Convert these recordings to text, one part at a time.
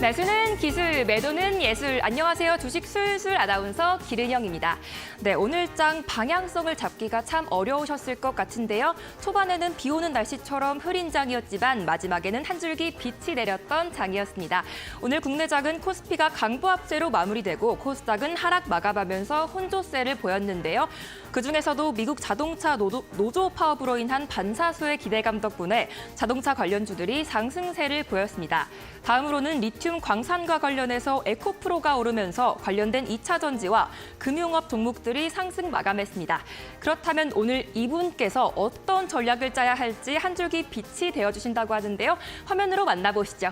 매수는 기술, 매도는 예술. 안녕하세요. 주식 술술 아나운서 기른영입니다. 네, 오늘장 방향성을 잡기가 참 어려우셨을 것 같은데요. 초반에는 비 오는 날씨처럼 흐린 장이었지만 마지막에는 한 줄기 빛이 내렸던 장이었습니다. 오늘 국내장은 코스피가 강보합세로 마무리되고 코스닥은 하락 마감하면서 혼조세를 보였는데요. 그중에서도 미국 자동차 노조 파업으로 인한 반사수의 기대감 덕분에 자동차 관련주들이 상승세를 보였습니다. 다음으로는 리튬 광산과 관련해서 에코프로가 오르면서 관련된 2차 전지와 금융업 종목들이 상승 마감했습니다. 그렇다면 오늘 이분께서 어떤 전략을 짜야 할지 한 줄기 빛이 되어주신다고 하는데요. 화면으로 만나보시죠.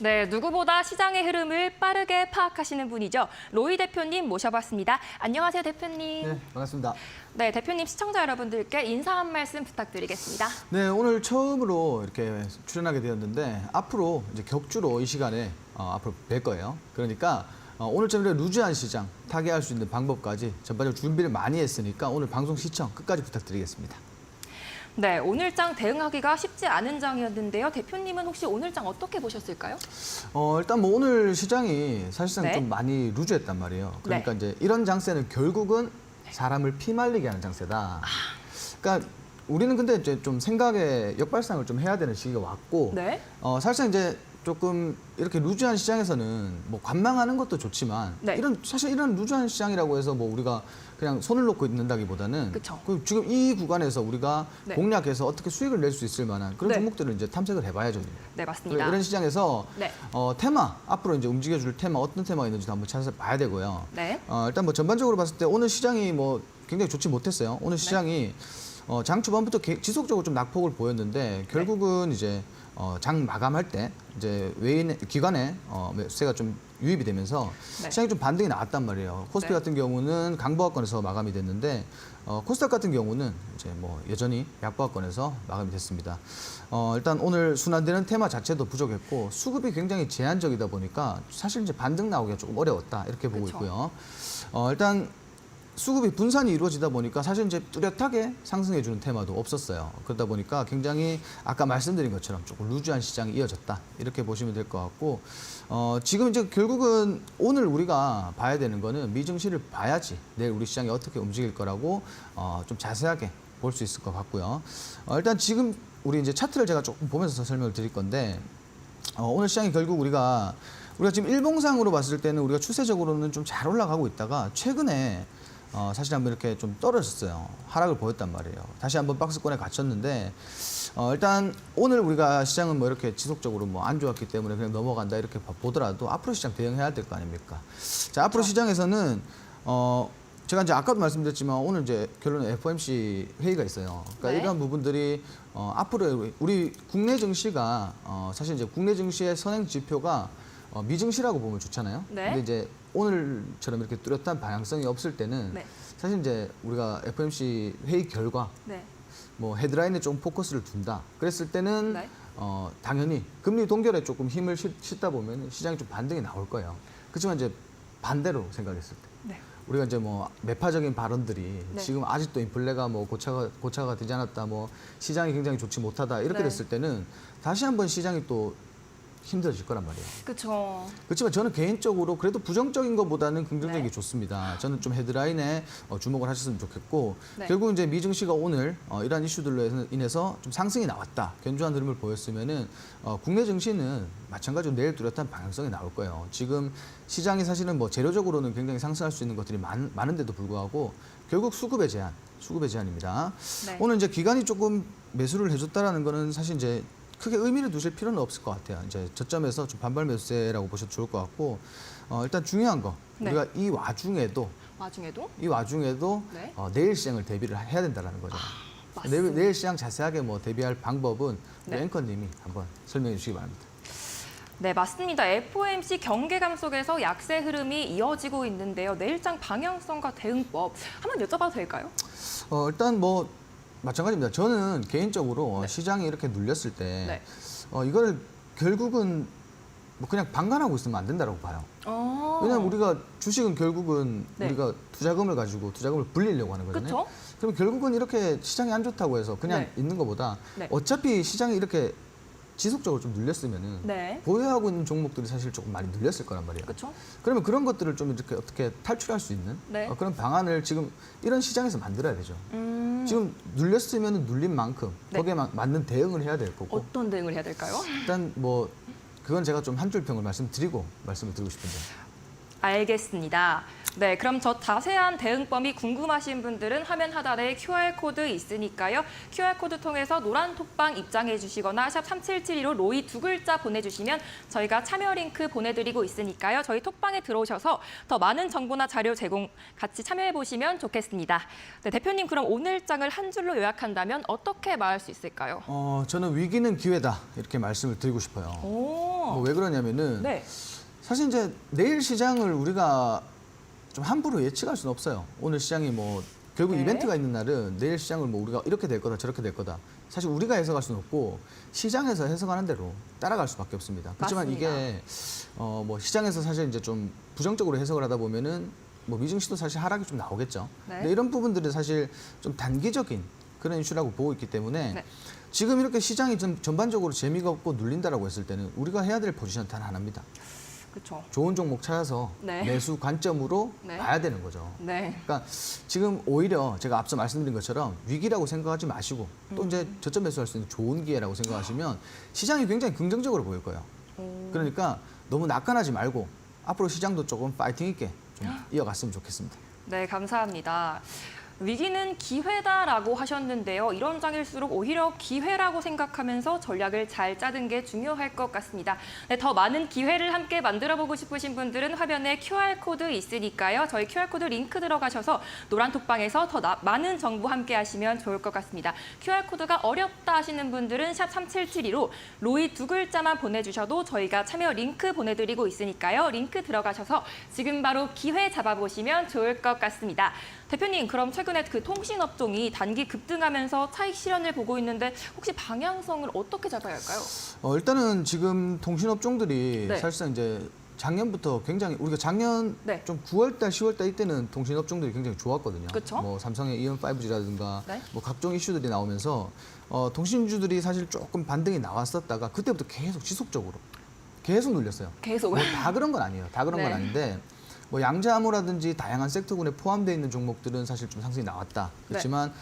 네, 누구보다 시장의 흐름을 빠르게 파악하시는 분이죠. 로이 대표님 모셔봤습니다. 안녕하세요, 대표님. 네, 반갑습니다. 네, 대표님 시청자 여러분들께 인사 한 말씀 부탁드리겠습니다. 네, 오늘 처음으로 이렇게 출연하게 되었는데 앞으로 이제 격주로 이 시간에 앞으로 뵐 거예요. 그러니까 오늘 저녁에 루즈한 시장 타개할 수 있는 방법까지 전반적으로 준비를 많이 했으니까 오늘 방송 시청 끝까지 부탁드리겠습니다. 네, 오늘장 대응하기가 쉽지 않은 장이었는데요. 대표님은 혹시 오늘장 어떻게 보셨을까요? 일단 뭐 오늘 시장이 사실상 네. 좀 많이 루즈했단 말이에요. 그러니까 이제 이런 장세는 결국은 사람을 피말리게 하는 장세다. 그러니까 우리는 근데 이제 좀 생각의 역발상을 좀 해야 되는 시기가 왔고, 네. 사실상 이제 조금 이렇게 루즈한 시장에서는 뭐 관망하는 것도 좋지만 네. 사실 이런 루즈한 시장이라고 해서 뭐 우리가 그냥 손을 놓고 있는다기보다는 그쵸. 지금 이 구간에서 우리가 네. 공략해서 어떻게 수익을 낼 수 있을 만한 그런 네. 종목들을 이제 탐색을 해봐야죠. 네, 맞습니다. 이런 시장에서 네. 테마 앞으로 이제 움직여줄 테마 어떤 테마가 있는지도 한번 찾아봐야 되고요. 네. 일단 뭐 전반적으로 봤을 때 오늘 시장이 뭐 굉장히 좋지 못했어요. 오늘 시장이 장 초반부터 지속적으로 좀 낙폭을 보였는데 결국은 이제 장 마감할 때 이제 기관의 매수세가 좀 유입이 되면서 네. 시장이 좀 반등이 나왔단 말이에요. 코스피 네. 같은 경우는 강보합권에서 마감이 됐는데 코스닥 같은 경우는 이제 뭐 여전히 약보합권에서 마감이 됐습니다. 일단 오늘 순환되는 테마 자체도 부족했고 수급이 굉장히 제한적이다 보니까 사실 이제 반등 나오기가 조금 어려웠다 이렇게 보고 그쵸. 있고요. 일단 수급이 분산이 이루어지다 보니까 사실 이제 뚜렷하게 상승해주는 테마도 없었어요. 그러다 보니까 굉장히 아까 말씀드린 것처럼 조금 루즈한 시장이 이어졌다 이렇게 보시면 될 것 같고 지금 이제 결국은 오늘 우리가 봐야 되는 거는 미증시를 봐야지 내일 우리 시장이 어떻게 움직일 거라고 좀 자세하게 볼 수 있을 것 같고요. 일단 지금 우리 이제 차트를 제가 조금 보면서 설명을 드릴 건데 오늘 시장이 결국 우리가 지금 일봉상으로 봤을 때는 우리가 추세적으로는 좀 잘 올라가고 있다가 최근에 사실 한번 이렇게 좀 떨어졌어요. 하락을 보였단 말이에요. 다시 한번 박스권에 갇혔는데 일단 오늘 우리가 시장은 뭐 이렇게 지속적으로 뭐 안 좋았기 때문에 그냥 넘어간다 이렇게 보더라도 앞으로 시장 대응해야 될 거 아닙니까? 자, 앞으로 시장에서는 제가 이제 아까도 말씀드렸지만 오늘 이제 결론은 FOMC 회의가 있어요. 그러니까 네. 이러한 부분들이 앞으로 우리 국내 증시가 사실 이제 국내 증시의 선행 지표가 미증시라고 보면 좋잖아요. 네. 근데 이제 오늘처럼 이렇게 뚜렷한 방향성이 없을 때는 네. 사실 이제 우리가 FOMC 회의 결과 네. 뭐 헤드라인에 좀 포커스를 둔다. 그랬을 때는 네. 당연히 금리 동결에 조금 힘을 싣다 보면 시장이 좀 반등이 나올 거예요. 그렇지만 이제 반대로 생각했을 때 네. 우리가 이제 뭐 매파적인 발언들이 네. 지금 아직도 인플레가 뭐 고차가 되지 않았다, 뭐 시장이 굉장히 좋지 못하다 이렇게 네. 됐을 때는 다시 한번 시장이 또 힘들어질 거란 말이에요. 그렇죠. 그렇지만 저는 개인적으로 그래도 부정적인 것보다는 긍정적인 게 네. 좋습니다. 저는 좀 헤드라인에 주목을 하셨으면 좋겠고 네. 결국 이제 미증시가 오늘 이러한 이슈들로 인해서 좀 상승이 나왔다. 견조한 흐름을 보였으면은 국내 증시는 마찬가지로 내일 뚜렷한 방향성이 나올 거예요. 지금 시장이 사실은 뭐 재료적으로는 굉장히 상승할 수 있는 것들이 많은데도 불구하고 결국 수급의 제한입니다. 네. 오늘 이제 기관이 조금 매수를 해줬다라는 거는 사실 이제 크게 의미를 두실 필요는 없을 것 같아요. 이제 저점에서 좀 반발 매수세라고 보셔도 좋을 것 같고 일단 중요한 거 네. 우리가 이 와중에도 네. 내일 시장을 대비를 해야 된다는 거죠. 맞습니다. 내일 시장 자세하게 뭐 대비할 방법은 우리 네. 앵커님이 한번 설명해 주시기 바랍니다. 네, 맞습니다. FOMC 경계감 속에서 약세 흐름이 이어지고 있는데요. 내일장 방향성과 대응법 한번 여쭤봐도 될까요? 일단 뭐 마찬가지입니다. 저는 개인적으로 네. 시장이 이렇게 눌렸을 때 네. 이걸 결국은 뭐 그냥 방관하고 있으면 안 된다고 봐요. 왜냐하면 우리가 주식은 결국은 네. 우리가 투자금을 가지고 투자금을 불리려고 하는 거잖아요. 그렇죠? 그럼 결국은 이렇게 시장이 안 좋다고 해서 그냥 네. 있는 것보다 네. 어차피 시장이 이렇게 지속적으로 좀 눌렸으면은 네. 보유하고 있는 종목들이 사실 조금 많이 눌렸을 거란 말이에요. 그렇죠? 그러면 그런 것들을 좀 이렇게 어떻게 탈출할 수 있는 네. 그런 방안을 지금 이런 시장에서 만들어야 되죠. 음, 지금 눌렸으면 눌린 만큼 네. 거기에 맞는 대응을 해야 될 거고 어떤 대응을 해야 될까요? 일단 뭐 그건 제가 좀 한 줄 평을 말씀을 드리고 싶은데 알겠습니다. 네, 그럼 저 자세한 대응법이 궁금하신 분들은 화면 하단에 QR코드 있으니까요. QR코드 통해서 노란 톡방 입장해 주시거나 샵 3772로 로이 두 글자 보내주시면 저희가 참여 링크 보내드리고 있으니까요. 저희 톡방에 들어오셔서 더 많은 정보나 자료 제공 같이 참여해 보시면 좋겠습니다. 네, 대표님 그럼 오늘 장을 한 줄로 요약한다면 어떻게 말할 수 있을까요? 저는 위기는 기회다 이렇게 말씀을 드리고 싶어요. 오, 왜 그러냐면은 네, 사실 이제 내일 시장을 우리가 좀 함부로 예측할 수는 없어요. 오늘 시장이 뭐 결국 네. 이벤트가 있는 날은 내일 시장을 뭐 우리가 이렇게 될 거다 저렇게 될 거다. 사실 우리가 해석할 수는 없고 시장에서 해석하는 대로 따라갈 수밖에 없습니다. 그렇지만 맞습니다. 이게 뭐 시장에서 사실 이제 좀 부정적으로 해석을 하다 보면은 뭐 미증시도 사실 하락이 좀 나오겠죠. 네. 근데 이런 부분들은 사실 좀 단기적인 그런 이슈라고 보고 있기 때문에 네. 지금 이렇게 시장이 좀 전반적으로 재미가 없고 눌린다라고 했을 때는 우리가 해야 될 포지션 단 하나입니다. 그렇죠. 좋은 종목 찾아서 네. 매수 관점으로 네. 봐야 되는 거죠. 네, 그러니까 지금 오히려 제가 앞서 말씀드린 것처럼 위기라고 생각하지 마시고 또 이제 저점 매수할 수 있는 좋은 기회라고 생각하시면 시장이 굉장히 긍정적으로 보일 거예요. 그러니까 너무 낙관하지 말고 앞으로 시장도 조금 파이팅 있게 좀 이어갔으면 좋겠습니다. 네, 감사합니다. 위기는 기회다라고 하셨는데요. 이런 장일수록 오히려 기회라고 생각하면서 전략을 잘 짜는 게 중요할 것 같습니다. 네, 더 많은 기회를 함께 만들어보고 싶으신 분들은 화면에 QR코드 있으니까요. 저희 QR코드 링크 들어가셔서 노란 톡방에서 더 많은 정보 함께 하시면 좋을 것 같습니다. QR코드가 어렵다 하시는 분들은 샵 3772로 로이 두 글자만 보내주셔도 저희가 참여 링크 보내드리고 있으니까요. 링크 들어가셔서 지금 바로 기회 잡아보시면 좋을 것 같습니다. 대표님, 그럼 최근에 그 통신업종이 단기 급등하면서 차익 실현을 보고 있는데 혹시 방향성을 어떻게 잡아야 할까요? 일단은 지금 통신업종들이 네. 사실상 이제 작년부터 굉장히 우리가 작년 네. 좀 9월달, 10월달 이때는 통신업종들이 굉장히 좋았거든요. 그쵸? 뭐 삼성의 이온 5G라든가 네. 뭐 각종 이슈들이 나오면서 통신주들이 사실 조금 반등이 나왔었다가 그때부터 계속 지속적으로 계속 눌렸어요. 계속. 뭐 다 그런 건 아니에요. 다 그런 네. 건 아닌데 뭐 양자암호라든지 다양한 섹터군에 포함되어 있는 종목들은 사실 좀 상승이 나왔다. 그렇지만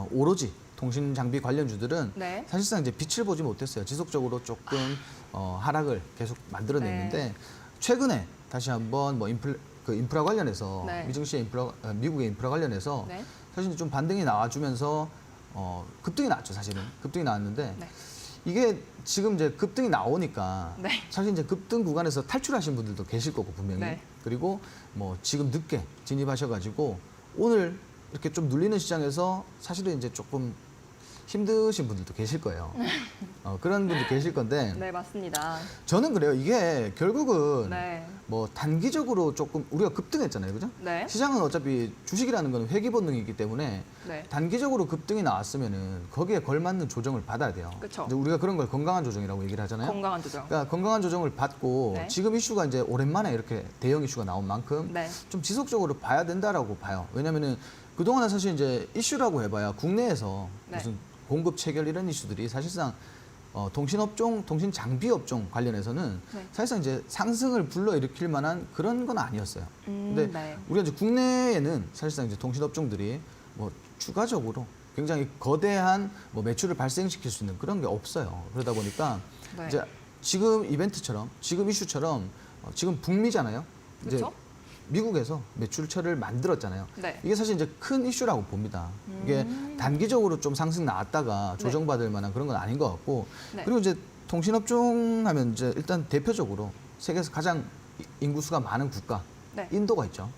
오로지 통신 장비 관련주들은 네. 사실상 이제 빛을 보지 못했어요. 지속적으로 조금 하락을 계속 만들어냈는데 네. 최근에 다시 한번 뭐 인프라 관련해서 네. 미국의 인프라 관련해서 네. 사실 좀 반등이 나와주면서 급등이 나왔죠. 사실은 급등이 나왔는데 네. 이게 지금 이제 급등이 나오니까 네. 사실 이제 급등 구간에서 탈출하신 분들도 계실 거고 분명히 네. 그리고 뭐 지금 늦게 진입하셔가지고 오늘 이렇게 좀 눌리는 시장에서 사실은 이제 조금 힘드신 분들도 계실 거예요. 그런 분들 계실 건데 네, 맞습니다. 저는 그래요. 이게 결국은 네. 뭐 단기적으로 조금 우리가 급등했잖아요, 그죠? 네. 시장은 어차피 주식이라는 건 회귀 본능이기 때문에 네. 단기적으로 급등이 나왔으면은 거기에 걸맞는 조정을 받아야 돼요. 그쵸. 이제 우리가 그런 걸 건강한 조정이라고 얘기를 하잖아요. 건강한 조정. 그러니까 건강한 조정을 받고 네. 지금 이슈가 이제 오랜만에 이렇게 대형 이슈가 나온 만큼 네. 좀 지속적으로 봐야 된다라고 봐요. 왜냐면은 그동안은 사실 이제 이슈라고 해봐야 국내에서 네. 무슨 공급 체결 이런 이슈들이 사실상 통신업종, 통신 장비 업종 관련해서는 네. 사실상 이제 상승을 불러일으킬 만한 그런 건 아니었어요. 근데 네. 우리가 이제 국내에는 사실상 이제 통신업종들이 뭐 추가적으로 굉장히 거대한 뭐 매출을 발생시킬 수 있는 그런 게 없어요. 그러다 보니까 네. 이제 지금 이벤트처럼 지금 이슈처럼 지금 북미잖아요. 이제 그렇죠? 미국에서 매출처를 만들었잖아요. 네. 이게 사실 이제 큰 이슈라고 봅니다. 이게 단기적으로 좀 상승 나왔다가 조정받을 만한 그런 건 아닌 것 같고 네. 그리고 이제 통신업종 하면 이제 일단 대표적으로 세계에서 가장 인구수가 많은 국가 네. 인도가 있죠.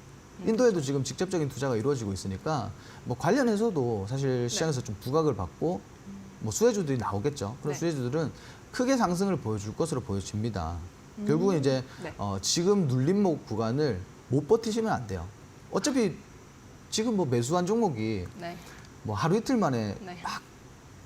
인도에도 지금 직접적인 투자가 이루어지고 있으니까 뭐 관련해서도 사실 시장에서 좀 부각을 받고 뭐 수혜주들이 나오겠죠. 그런 네. 수혜주들은 크게 상승을 보여줄 것으로 보여집니다. 결국은 이제 네. 지금 눌림목 구간을 못 버티시면 안 돼요. 어차피 지금 뭐 매수한 종목이 네. 뭐 하루 이틀 만에 네. 막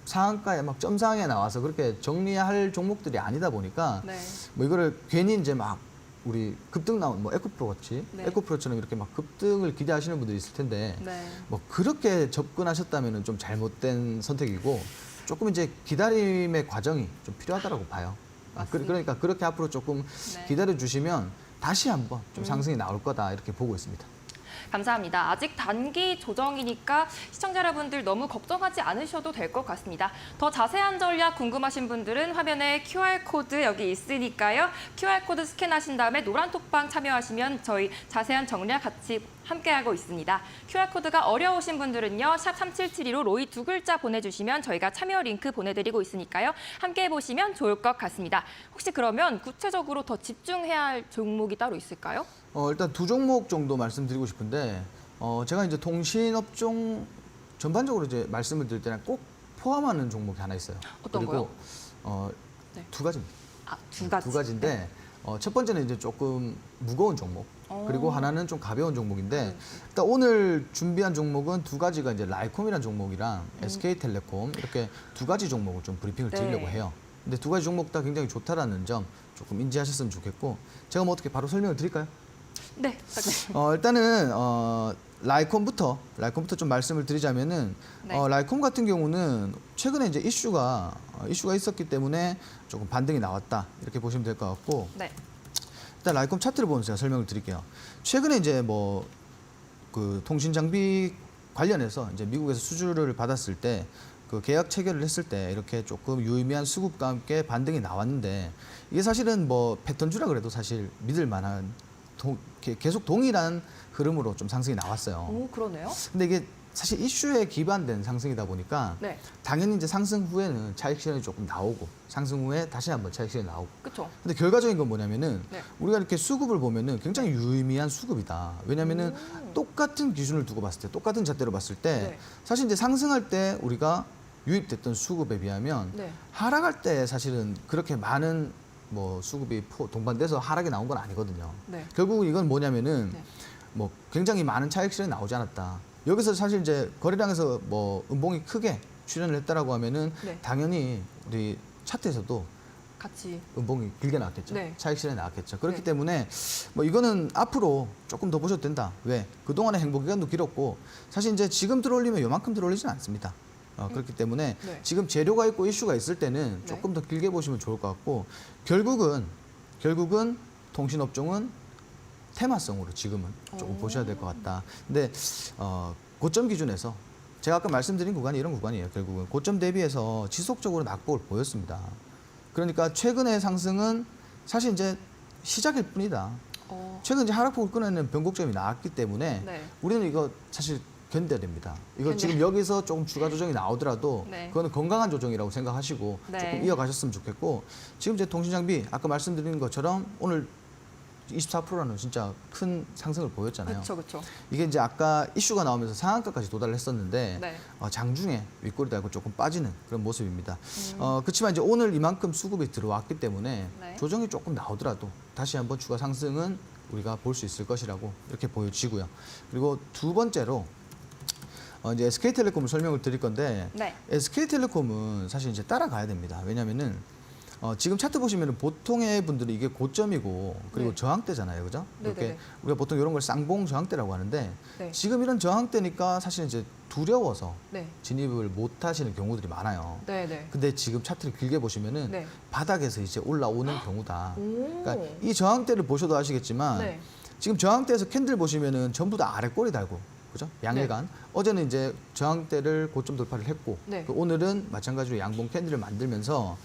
상한가에 막 점상에 나와서 그렇게 정리할 종목들이 아니다 보니까 네. 뭐 이거를 괜히 이제 막 우리 급등 나온 뭐 에코프로 같이 네. 에코프로처럼 이렇게 막 급등을 기대하시는 분들이 있을 텐데 네. 뭐 그렇게 접근하셨다면은 좀 잘못된 선택이고 조금 이제 기다림의 과정이 좀 필요하다라고 봐요. 맞습니다. 그러니까 그렇게 앞으로 조금 네. 기다려 주시면 다시 한번 좀 상승이 나올 거다 이렇게 보고 있습니다. 감사합니다. 아직 단기 조정이니까 시청자 여러분들 너무 걱정하지 않으셔도 될 것 같습니다. 더 자세한 전략 궁금하신 분들은 화면에 QR코드 여기 있으니까요. QR코드 스캔하신 다음에 노란 톡방 참여하시면 저희 자세한 전략 같이 함께하고 있습니다. QR코드가 어려우신 분들은요. 샵 3772로 로이 두 글자 보내주시면 저희가 참여 링크 보내드리고 있으니까요. 함께 해보시면 좋을 것 같습니다. 혹시 그러면 구체적으로 더 집중해야 할 종목이 따로 있을까요? 일단 두 종목 정도 말씀드리고 싶은데 제가 이제 통신업종 전반적으로 이제 말씀을 드릴 때는 꼭 포함하는 종목이 하나 있어요. 어떤 그리고 네. 두 가지입니다. 아, 두 가지. 두 가지인데 첫 번째는 이제 조금 무거운 종목. 그리고 하나는 좀 가벼운 종목인데 일단 오늘 준비한 종목은 두 가지가 이제 라이콤이라는 종목이랑 SK텔레콤 이렇게 두 가지 종목을 좀 브리핑을 네. 드리려고 해요. 근데 두 가지 종목 다 굉장히 좋다라는 점 조금 인지하셨으면 좋겠고 제가 뭐 어떻게 바로 설명을 드릴까요? 네. 일단은 라이콤부터 좀 말씀을 드리자면은 네. 라이콤 같은 경우는 최근에 이제 이슈가 있었기 때문에 조금 반등이 나왔다 이렇게 보시면 될 것 같고 네. 일단 라이콤 차트를 보면서 제가 설명을 드릴게요. 최근에 이제 뭐 그 통신 장비 관련해서 이제 미국에서 수주를 받았을 때 그 계약 체결을 했을 때 이렇게 조금 유의미한 수급과 함께 반등이 나왔는데 이게 사실은 뭐 패턴주라 그래도 사실 믿을 만한 계속 동일한 흐름으로 좀 상승이 나왔어요. 오, 그러네요. 근데 이게 사실 이슈에 기반된 상승이다 보니까 네. 당연히 이제 상승 후에는 차익 실현이 조금 나오고 상승 후에 다시 한번 차익 실현이 나오고. 그렇죠. 근데 결과적인 건 뭐냐면은 네. 우리가 이렇게 수급을 보면은 굉장히 유의미한 수급이다. 왜냐면은 똑같은 기준을 두고 봤을 때, 똑같은 잣대로 봤을 때 네. 사실 이제 상승할 때 우리가 유입됐던 수급에 비하면 네. 하락할 때 사실은 그렇게 많은 뭐 수급이 동반돼서 하락이 나온 건 아니거든요. 네. 결국 이건 뭐냐면은 네. 뭐 굉장히 많은 차익 실현이 나오지 않았다. 여기서 사실 이제 거래량에서 뭐 음봉이 크게 출현을 했다라고 하면은 네. 당연히 우리 차트에서도 같이. 음봉이 길게 나왔겠죠. 네. 차익 실현이 나왔겠죠. 그렇기 네. 때문에 뭐 이거는 앞으로 조금 더 보셔도 된다. 왜? 그동안의 행보 기간도 길었고 사실 이제 지금 들어올리면 요만큼 들어올리지는 않습니다. 그렇기 때문에 네. 지금 재료가 있고 이슈가 있을 때는 네. 조금 더 길게 보시면 좋을 것 같고 결국은 통신업종은 테마성으로 지금은 조금 보셔야 될 것 같다. 근데 고점 기준에서 제가 아까 말씀드린 구간이 이런 구간이에요. 결국은 고점 대비해서 지속적으로 낙폭을 보였습니다. 그러니까 최근의 상승은 사실 이제 시작일 뿐이다. 최근 이제 하락폭을 끊어내는 변곡점이 나왔기 때문에 네. 우리는 이거 사실 견뎌야 됩니다. 이거 견뎌. 지금 여기서 조금 추가 조정이 나오더라도 네. 그거는 건강한 조정이라고 생각하시고 네. 조금 이어가셨으면 좋겠고 지금 이제 통신장비 아까 말씀드린 것처럼 오늘 24%라는 진짜 큰 상승을 보였잖아요. 그렇죠, 그렇죠. 이게 이제 아까 이슈가 나오면서 상한가까지 도달을 했었는데 네. 장중에 윗꼬리 달고 조금 빠지는 그런 모습입니다. 그렇지만 이제 오늘 이만큼 수급이 들어왔기 때문에 네. 조정이 조금 나오더라도 다시 한번 추가 상승은 우리가 볼 수 있을 것이라고 이렇게 보여지고요. 그리고 두 번째로 이제 SK텔레콤을 설명을 드릴 건데 네. SK텔레콤은 사실 이제 따라가야 됩니다. 왜냐면은 지금 차트 보시면은 보통의 분들이 이게 고점이고 그리고 네. 저항대잖아요, 그죠? 네네네. 이렇게 우리가 보통 이런 걸 쌍봉 저항대라고 하는데 네. 지금 이런 저항대니까 사실 이제 두려워서 네. 진입을 못 하시는 경우들이 많아요. 네, 네. 근데 지금 차트를 길게 보시면은 네. 바닥에서 이제 올라오는 경우다. 오. 그러니까 이 저항대를 보셔도 아시겠지만 네. 지금 저항대에서 캔들 보시면은 전부 다 아래 꼬리 달고 그죠? 양일간. 어제는 이제 저항대를 고점 돌파를 했고 네. 오늘은 마찬가지로 양봉 캔들을 만들면서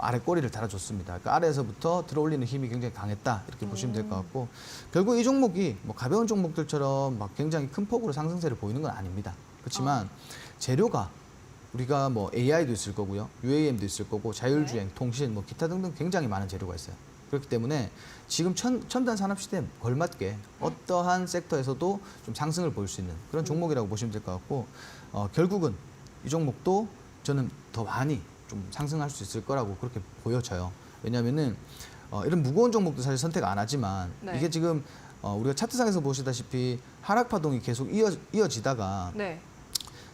아래 꼬리를 달아줬습니다. 그러니까 아래에서부터 들어올리는 힘이 굉장히 강했다 이렇게 보시면 될 것 같고 결국 이 종목이 뭐 가벼운 종목들처럼 막 굉장히 큰 폭으로 상승세를 보이는 건 아닙니다. 그렇지만 재료가 우리가 뭐 AI도 있을 거고요, UAM도 있을 거고 자율주행, 통신, 뭐 기타 등등 굉장히 많은 재료가 있어요. 그렇기 때문에 지금 첨단 산업 시대에 걸맞게 어떠한 섹터에서도 좀 상승을 보일 수 있는 그런 종목이라고 보시면 될 것 같고 결국은 이 종목도 저는 더 많이 좀 상승할 수 있을 거라고 그렇게 보여져요. 왜냐하면은 이런 무거운 종목도 사실 선택 안 하지만 네. 이게 지금 우리가 차트상에서 보시다시피 하락 파동이 계속 이어지다가 네.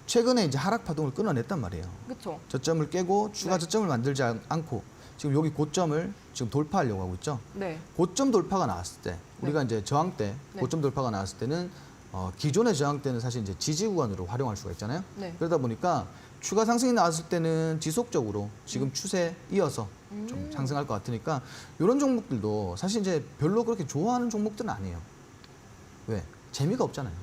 최근에 이제 하락 파동을 끊어냈단 말이에요. 그렇죠. 저점을 깨고 추가 네. 저점을 만들지 않고 지금 여기 고점을 지금 돌파하려고 하고 있죠. 네. 고점 돌파가 나왔을 때 우리가 이제 저항대 네. 고점 돌파가 나왔을 때는 기존의 저항대는 사실 이제 지지 구간으로 활용할 수가 있잖아요. 네. 그러다 보니까 추가 상승이 나왔을 때는 지속적으로 지금 추세 이어서 좀 상승할 것 같으니까 이런 종목들도 사실 이제 별로 그렇게 좋아하는 종목들은 아니에요. 왜? 재미가 없잖아요.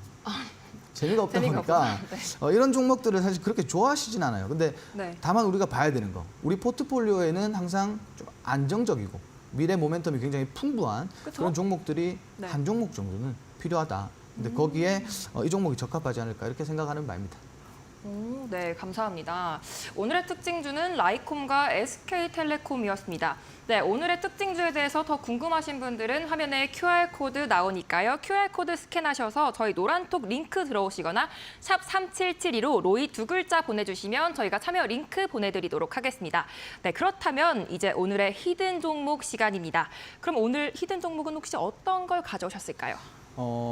재미가 없다 재미가 보니까 없구나. 이런 종목들을 사실 그렇게 좋아하시진 않아요. 근데 네. 다만 우리가 봐야 되는 거, 우리 포트폴리오에는 항상 좀 안정적이고 미래 모멘텀이 굉장히 풍부한 그쵸? 그런 종목들이 네. 한 종목 정도는 필요하다. 근데 거기에 이 종목이 적합하지 않을까 이렇게 생각하는 바입니다. 오, 네, 감사합니다. 오늘의 특징주는 라이콤과 SK텔레콤이었습니다. 네, 오늘의 특징주에 대해서 더 궁금하신 분들은 화면에 QR코드 나오니까요. QR코드 스캔하셔서 저희 노란톡 링크 들어오시거나 샵 3772로 로이 2글자 보내주시면 저희가 참여 링크 보내드리도록 하겠습니다. 네, 그렇다면 이제 오늘의 히든 종목 시간입니다. 그럼 오늘 히든 종목은 혹시 어떤 걸 가져오셨을까요?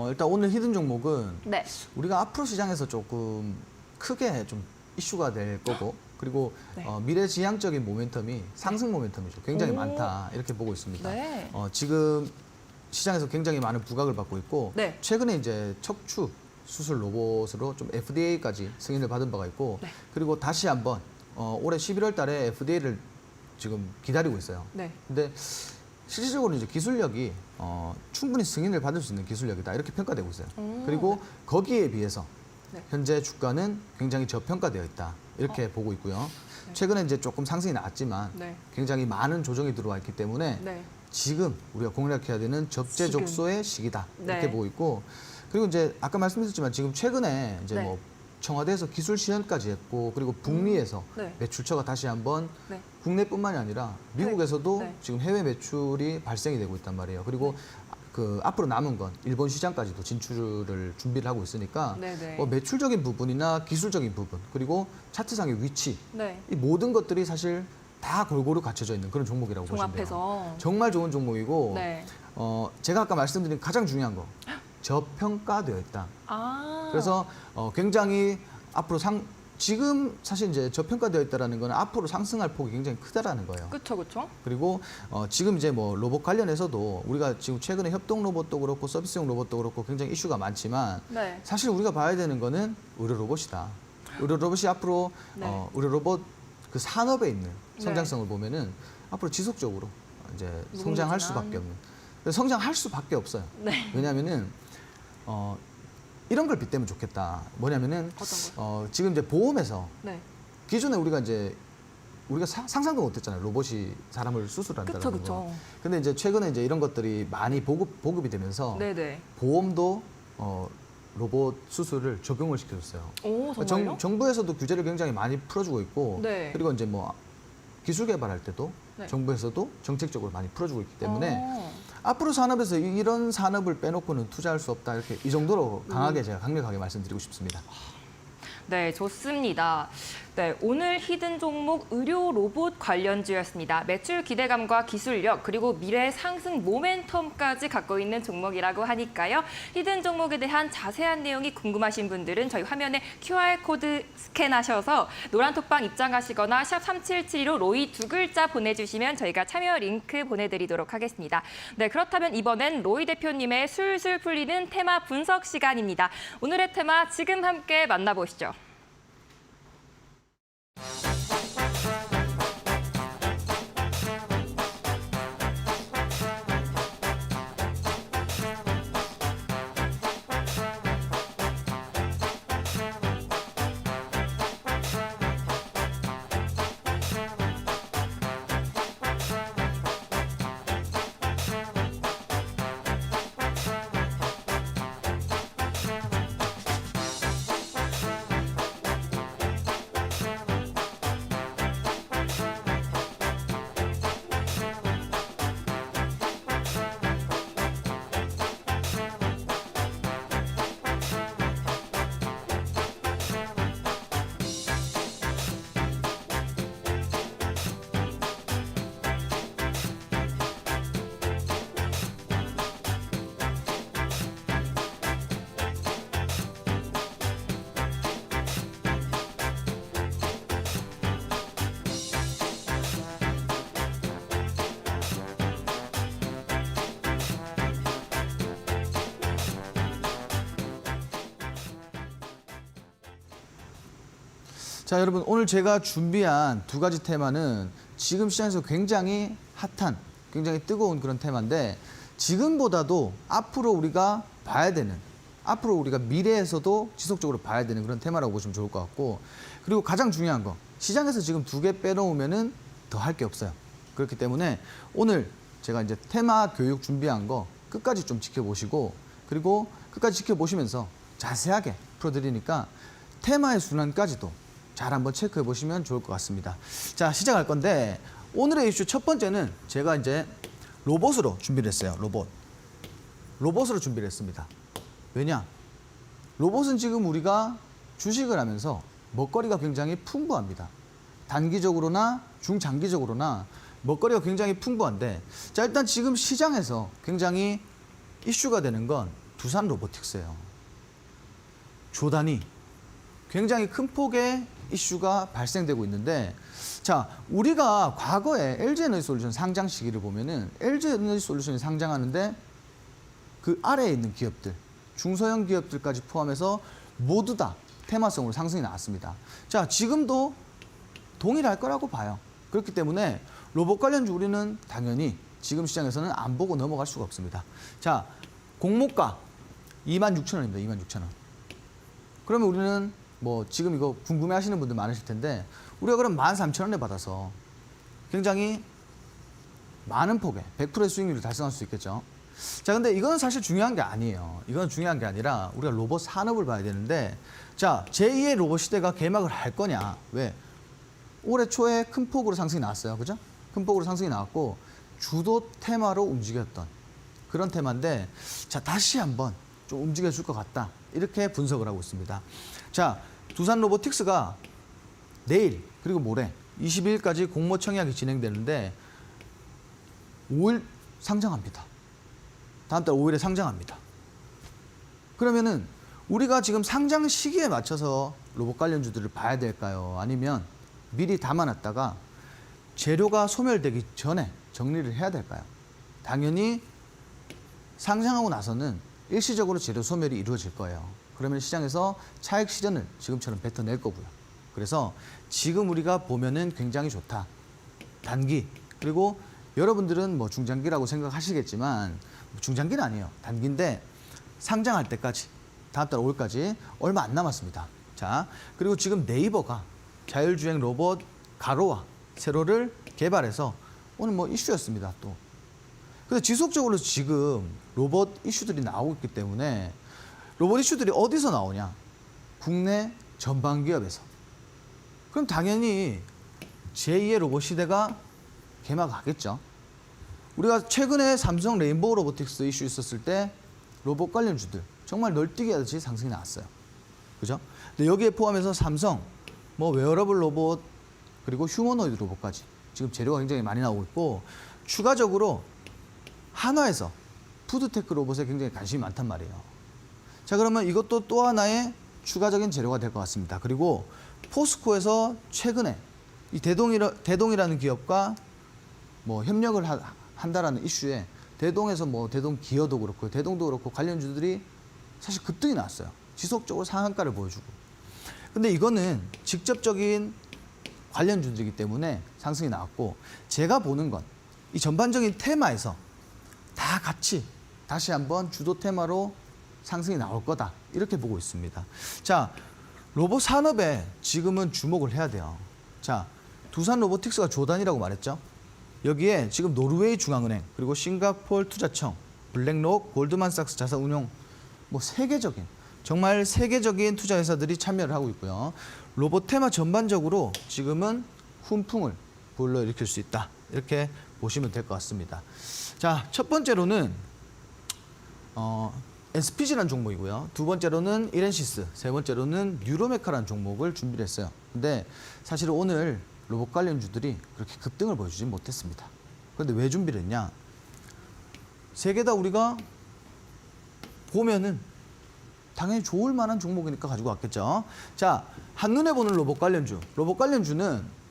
일단 오늘 히든 종목은 네, 우리가 앞으로 시장에서 조금 크게 좀 이슈가 될 거고 그리고 네. 미래지향적인 모멘텀이 상승 모멘텀이죠. 굉장히 오. 많다 이렇게 보고 있습니다. 네. 지금 시장에서 굉장히 많은 부각을 받고 있고 네. 최근에 이제 척추 수술 로봇으로 좀 FDA까지 승인을 받은 바가 있고 네. 그리고 다시 한번 올해 11월 달에 FDA를 지금 기다리고 있어요. 네. 근데 실질적으로 이제 기술력이 충분히 승인을 받을 수 있는 기술력이다 이렇게 평가되고 있어요. 그리고 거기에 비해서 네. 현재 주가는 굉장히 저평가되어 있다 이렇게 보고 있고요. 최근에 이제 조금 상승이 나왔지만 네. 굉장히 많은 조정이 들어와 있기 때문에 네. 지금 우리가 공략해야 되는 적재적소의 시기다 이렇게 네. 보고 있고 그리고 이제 아까 말씀드렸지만 지금 최근에 이제 네. 뭐 청와대에서 기술 시연까지 했고 그리고 북미에서 네. 매출처가 다시 한번 네. 국내뿐만이 아니라 미국에서도 네. 지금 해외 매출이 발생이 되고 있단 말이에요. 그리고 그 앞으로 남은 건 일본 시장까지도 진출을 준비를 하고 있으니까 네네. 매출적인 부분이나 기술적인 부분 그리고 차트상의 위치 네. 이 모든 것들이 사실 다 골고루 갖춰져 있는 그런 종목이라고 보시면 돼요. 종합해서. 정말 좋은 종목이고 네. 제가 아까 말씀드린 가장 중요한 거 저평가되어 있다. 아. 그래서 굉장히 앞으로 지금 사실 이제 저평가되어 있다라는 건 앞으로 상승할 폭이 굉장히 크다라는 거예요. 그렇죠, 그렇죠. 그리고 지금 이제 뭐 로봇 관련해서도 우리가 지금 최근에 협동 로봇도 그렇고 서비스용 로봇도 그렇고 굉장히 이슈가 많지만 네. 사실 우리가 봐야 되는 거는 의료 로봇이다. 의료 로봇이 앞으로 네. 의료 로봇 그 산업에 있는 성장성을 보면은 앞으로 지속적으로 이제 성장할 무궁무진한. 수밖에 없는. 그래서 성장할 수밖에 없어요. 네. 왜냐하면은 이런 걸 빗대면 좋겠다. 뭐냐면은 어떤 지금 이제 보험에서 네. 기존에 우리가 상상도 못했잖아요. 로봇이 사람을 수술한다는 그쵸, 거. 그쵸. 근데 이제 최근에 이제 이런 것들이 많이 보급이 되면서 네네. 보험도 로봇 수술을 적용을 시켜줬어요. 오, 정말요? 정부에서도 규제를 굉장히 많이 풀어주고 있고 네. 그리고 이제 뭐 기술 개발할 때도 네. 정부에서도 정책적으로 많이 풀어주고 있기 때문에 어. 앞으로 산업에서 이런 산업을 빼놓고는 투자할 수 없다 이렇게 이 정도로 강하게 제가 강력하게 말씀드리고 싶습니다. 네, 좋습니다. 네, 오늘 히든 종목 의료 로봇 관련주였습니다. 매출 기대감과 기술력 그리고 미래 상승 모멘텀까지 갖고 있는 종목이라고 하니까요. 히든 종목에 대한 자세한 내용이 궁금하신 분들은 저희 화면에 QR코드 스캔하셔서 노란톡방 입장하시거나 샵 3772로 로이 2글자 보내주시면 저희가 참여 링크 보내드리도록 하겠습니다. 네, 그렇다면 이번엔 로이 대표님의 술술 풀리는 테마 분석 시간입니다. 오늘의 테마 지금 함께 만나보시죠. 자, 여러분 오늘 제가 준비한 두 가지 테마는 지금 시장에서 굉장히 핫한, 굉장히 뜨거운 그런 테마인데 지금보다도 앞으로 우리가 봐야 되는, 앞으로 우리가 미래에서도 지속적으로 봐야 되는 그런 테마라고 보시면 좋을 것 같고, 그리고 가장 중요한 거, 시장에서 지금 두 개 빼놓으면은 더 할 게 없어요. 그렇기 때문에 오늘 제가 이제 테마 교육 준비한 거 끝까지 좀 지켜보시고, 그리고 끝까지 지켜보시면서 자세하게 풀어드리니까 테마의 순환까지도 잘 한번 체크해 보시면 좋을 것 같습니다. 자, 시작할 건데 오늘의 이슈 첫 번째는 제가 이제 로봇으로 준비를 했어요. 로봇으로 준비를 했습니다. 왜냐? 로봇은 지금 우리가 주식을 하면서 먹거리가 굉장히 풍부합니다. 단기적으로나 중장기적으로나 먹거리가 굉장히 풍부한데, 자, 일단 지금 시장에서 굉장히 이슈가 되는 건 두산 로보틱스예요. 조단위 굉장히 큰 폭의 이슈가 발생되고 있는데, 자, 우리가 과거에 LG에너지솔루션 상장 시기를 보면은 LG에너지솔루션이 상장하는데 그 아래에 있는 기업들, 중소형 기업들까지 포함해서 모두 다 테마성으로 상승이 나왔습니다. 자, 지금도 동일할 거라고 봐요. 그렇기 때문에 로봇 관련주 우리는 당연히 지금 시장에서는 안 보고 넘어갈 수가 없습니다. 자, 공모가 26,000원입니다. 26,000원. 그러면 우리는 뭐 지금 이거 궁금해 하시는 분들 많으실 텐데, 우리가 그럼 13,000원에 받아서 굉장히 많은 폭의 100%의 수익률을 달성할 수 있겠죠. 자, 근데 이건 사실 중요한 게 아니에요. 이건 중요한 게 아니라 우리가 로봇 산업을 봐야 되는데, 자, 제2의 로봇 시대가 개막을 할 거냐? 왜? 올해 초에 큰 폭으로 상승이 나왔어요. 그죠? 큰 폭으로 상승이 나왔고 주도 테마로 움직였던 그런 테마인데, 자, 다시 한번 좀 움직여줄 것 같다. 이렇게 분석을 하고 있습니다. 자, 두산 로보틱스가 내일 그리고 모레 22일까지 공모 청약이 진행되는데 5일 상장합니다. 다음 달 5일에 상장합니다. 그러면은 우리가 지금 상장 시기에 맞춰서 로봇 관련주들을 봐야 될까요? 아니면 미리 담아놨다가 재료가 소멸되기 전에 정리를 해야 될까요? 당연히 상장하고 나서는 일시적으로 재료 소멸이 이루어질 거예요. 그러면 시장에서 차익 실현을 지금처럼 뱉어낼 거고요. 그래서 지금 우리가 보면은 굉장히 좋다. 단기, 그리고 여러분들은 뭐 중장기라고 생각하시겠지만 중장기는 아니에요. 단기인데 상장할 때까지, 다음 달 5일까지 얼마 안 남았습니다. 자, 그리고 지금 네이버가 자율주행 로봇 가로와 세로를 개발해서 오늘 뭐 이슈였습니다. 또. 그래서 지속적으로 지금 로봇 이슈들이 나오고 있기 때문에, 로봇 이슈들이 어디서 나오냐? 국내 전방 기업에서. 그럼 당연히 제2의 로봇 시대가 개막하겠죠. 우리가 최근에 삼성 레인보우 로보틱스 이슈 있었을 때 로봇 관련주들 정말 널뛰기 하듯이 상승이 나왔어요. 그죠? 근데 여기에 포함해서 삼성, 뭐 웨어러블 로봇, 그리고 휴머노이드 로봇까지 지금 재료가 굉장히 많이 나오고 있고, 추가적으로 한화에서 푸드테크 로봇에 굉장히 관심이 많단 말이에요. 자, 그러면 이것도 또 하나의 추가적인 재료가 될 것 같습니다. 그리고 포스코에서 최근에 이 대동이라는 기업과 뭐 협력을 한다라는 이슈에 대동에서 뭐 대동 기어도 그렇고 대동도 그렇고 관련주들이 사실 급등이 나왔어요. 지속적으로 상한가를 보여주고. 근데 이거는 직접적인 관련주들이기 때문에 상승이 나왔고, 제가 보는 건 이 전반적인 테마에서 다 같이 다시 한번 주도 테마로 상승이 나올 거다. 이렇게 보고 있습니다. 자, 로봇 산업에 지금은 주목을 해야 돼요. 자, 두산 로보틱스가 조단이라고 말했죠. 여기에 지금 노르웨이 중앙은행, 그리고 싱가포르 투자청, 블랙록, 골드만삭스 자산운용, 뭐 세계적인, 정말 세계적인 투자 회사들이 참여를 하고 있고요. 로봇 테마 전반적으로 지금은 훈풍을 불러일으킬 수 있다. 이렇게 보시면 될 것 같습니다. 자, 첫 번째로는 SPG라는 종목이고요. 두 번째로는 이렌시스, 세 번째로는 뉴로메카라는 종목을 준비를 했어요. 근데 사실 오늘 로봇 관련주들이 그렇게 급등을 보여주지 못했습니다. 그런데 왜 준비를 했냐? 세 개 다 우리가 보면은 당연히 좋을 만한 종목이니까 가지고 왔겠죠. 자, 한눈에 보는 로봇 관련주. 로봇 관련주는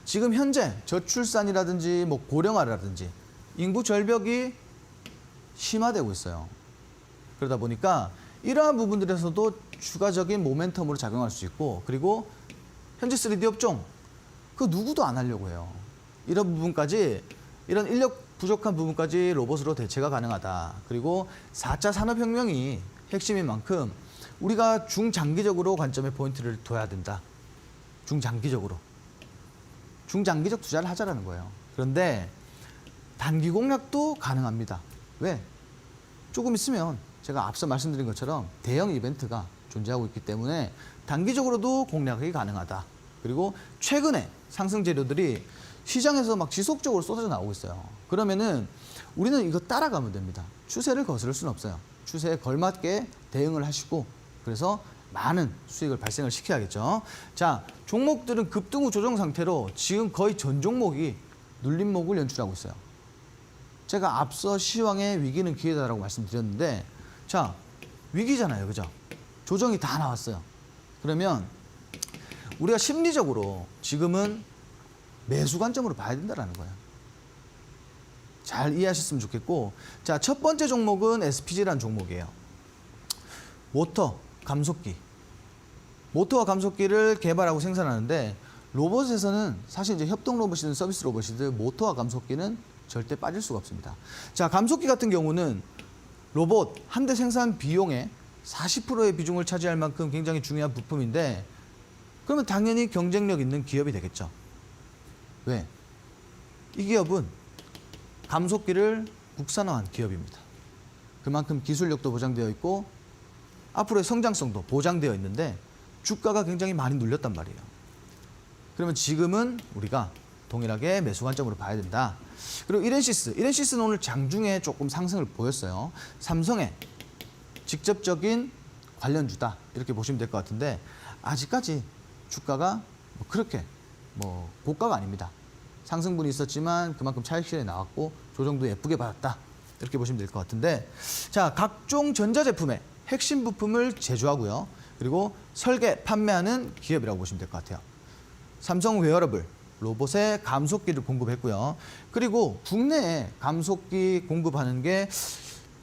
지금 현재 저출산이라든지 뭐 고령화라든지 인구 절벽이 심화되고 있어요. 그러다 보니까 이러한 부분들에서도 추가적인 모멘텀으로 작용할 수 있고, 그리고 현재 3D 업종 그 누구도 안 하려고 해요. 이런 부분까지 이런 인력 부족한 부분까지 로봇으로 대체가 가능하다. 그리고 4차 산업혁명이 핵심인 만큼 우리가 중장기적으로 관점에 포인트를 둬야 된다. 중장기적으로. 중장기적 투자를 하자라는 거예요. 그런데 단기 공략도 가능합니다. 왜? 조금 있으면 제가 앞서 말씀드린 것처럼 대형 이벤트가 존재하고 있기 때문에 단기적으로도 공략이 가능하다. 그리고 최근에 상승 재료들이 시장에서 막 지속적으로 쏟아져 나오고 있어요. 그러면은 우리는 이거 따라가면 됩니다. 추세를 거스를 수는 없어요. 추세에 걸맞게 대응을 하시고 그래서 많은 수익을 발생을 시켜야겠죠. 자, 종목들은 급등 후 조정 상태로 지금 거의 전 종목이 눌림목을 연출하고 있어요. 제가 앞서 시황의 위기는 기회다라고 말씀드렸는데 자, 위기잖아요. 그죠? 조정이 다 나왔어요. 그러면 우리가 심리적으로 지금은 매수 관점으로 봐야 된다는 거예요. 잘 이해하셨으면 좋겠고 자, 첫 번째 종목은 SPG라는 종목이에요. 모터, 감속기. 모터와 감속기를 개발하고 생산하는데 로봇에서는 사실 이제 협동 로봇이든 서비스 로봇이든 모터와 감속기는 절대 빠질 수가 없습니다. 자, 감속기 같은 경우는 로봇 한 대 생산 비용의 40%의 비중을 차지할 만큼 굉장히 중요한 부품인데 그러면 당연히 경쟁력 있는 기업이 되겠죠. 왜? 이 기업은 감속기를 국산화한 기업입니다. 그만큼 기술력도 보장되어 있고 앞으로의 성장성도 보장되어 있는데 주가가 굉장히 많이 눌렸단 말이에요. 그러면 지금은 우리가 동일하게 매수 관점으로 봐야 된다. 그리고 이렌시스는 오늘 장중에 조금 상승을 보였어요. 삼성의 직접적인 관련주다 이렇게 보시면 될 것 같은데 아직까지 주가가 그렇게 고가가 아닙니다. 상승분이 있었지만 그만큼 차익 실현이 나왔고 조정도 예쁘게 받았다 이렇게 보시면 될 것 같은데 자, 각종 전자제품의 핵심 부품을 제조하고요. 그리고 설계, 판매하는 기업이라고 보시면 될 것 같아요. 삼성 웨어러블, 로봇에 감속기를 공급했고요. 그리고 국내에 감속기 공급하는 게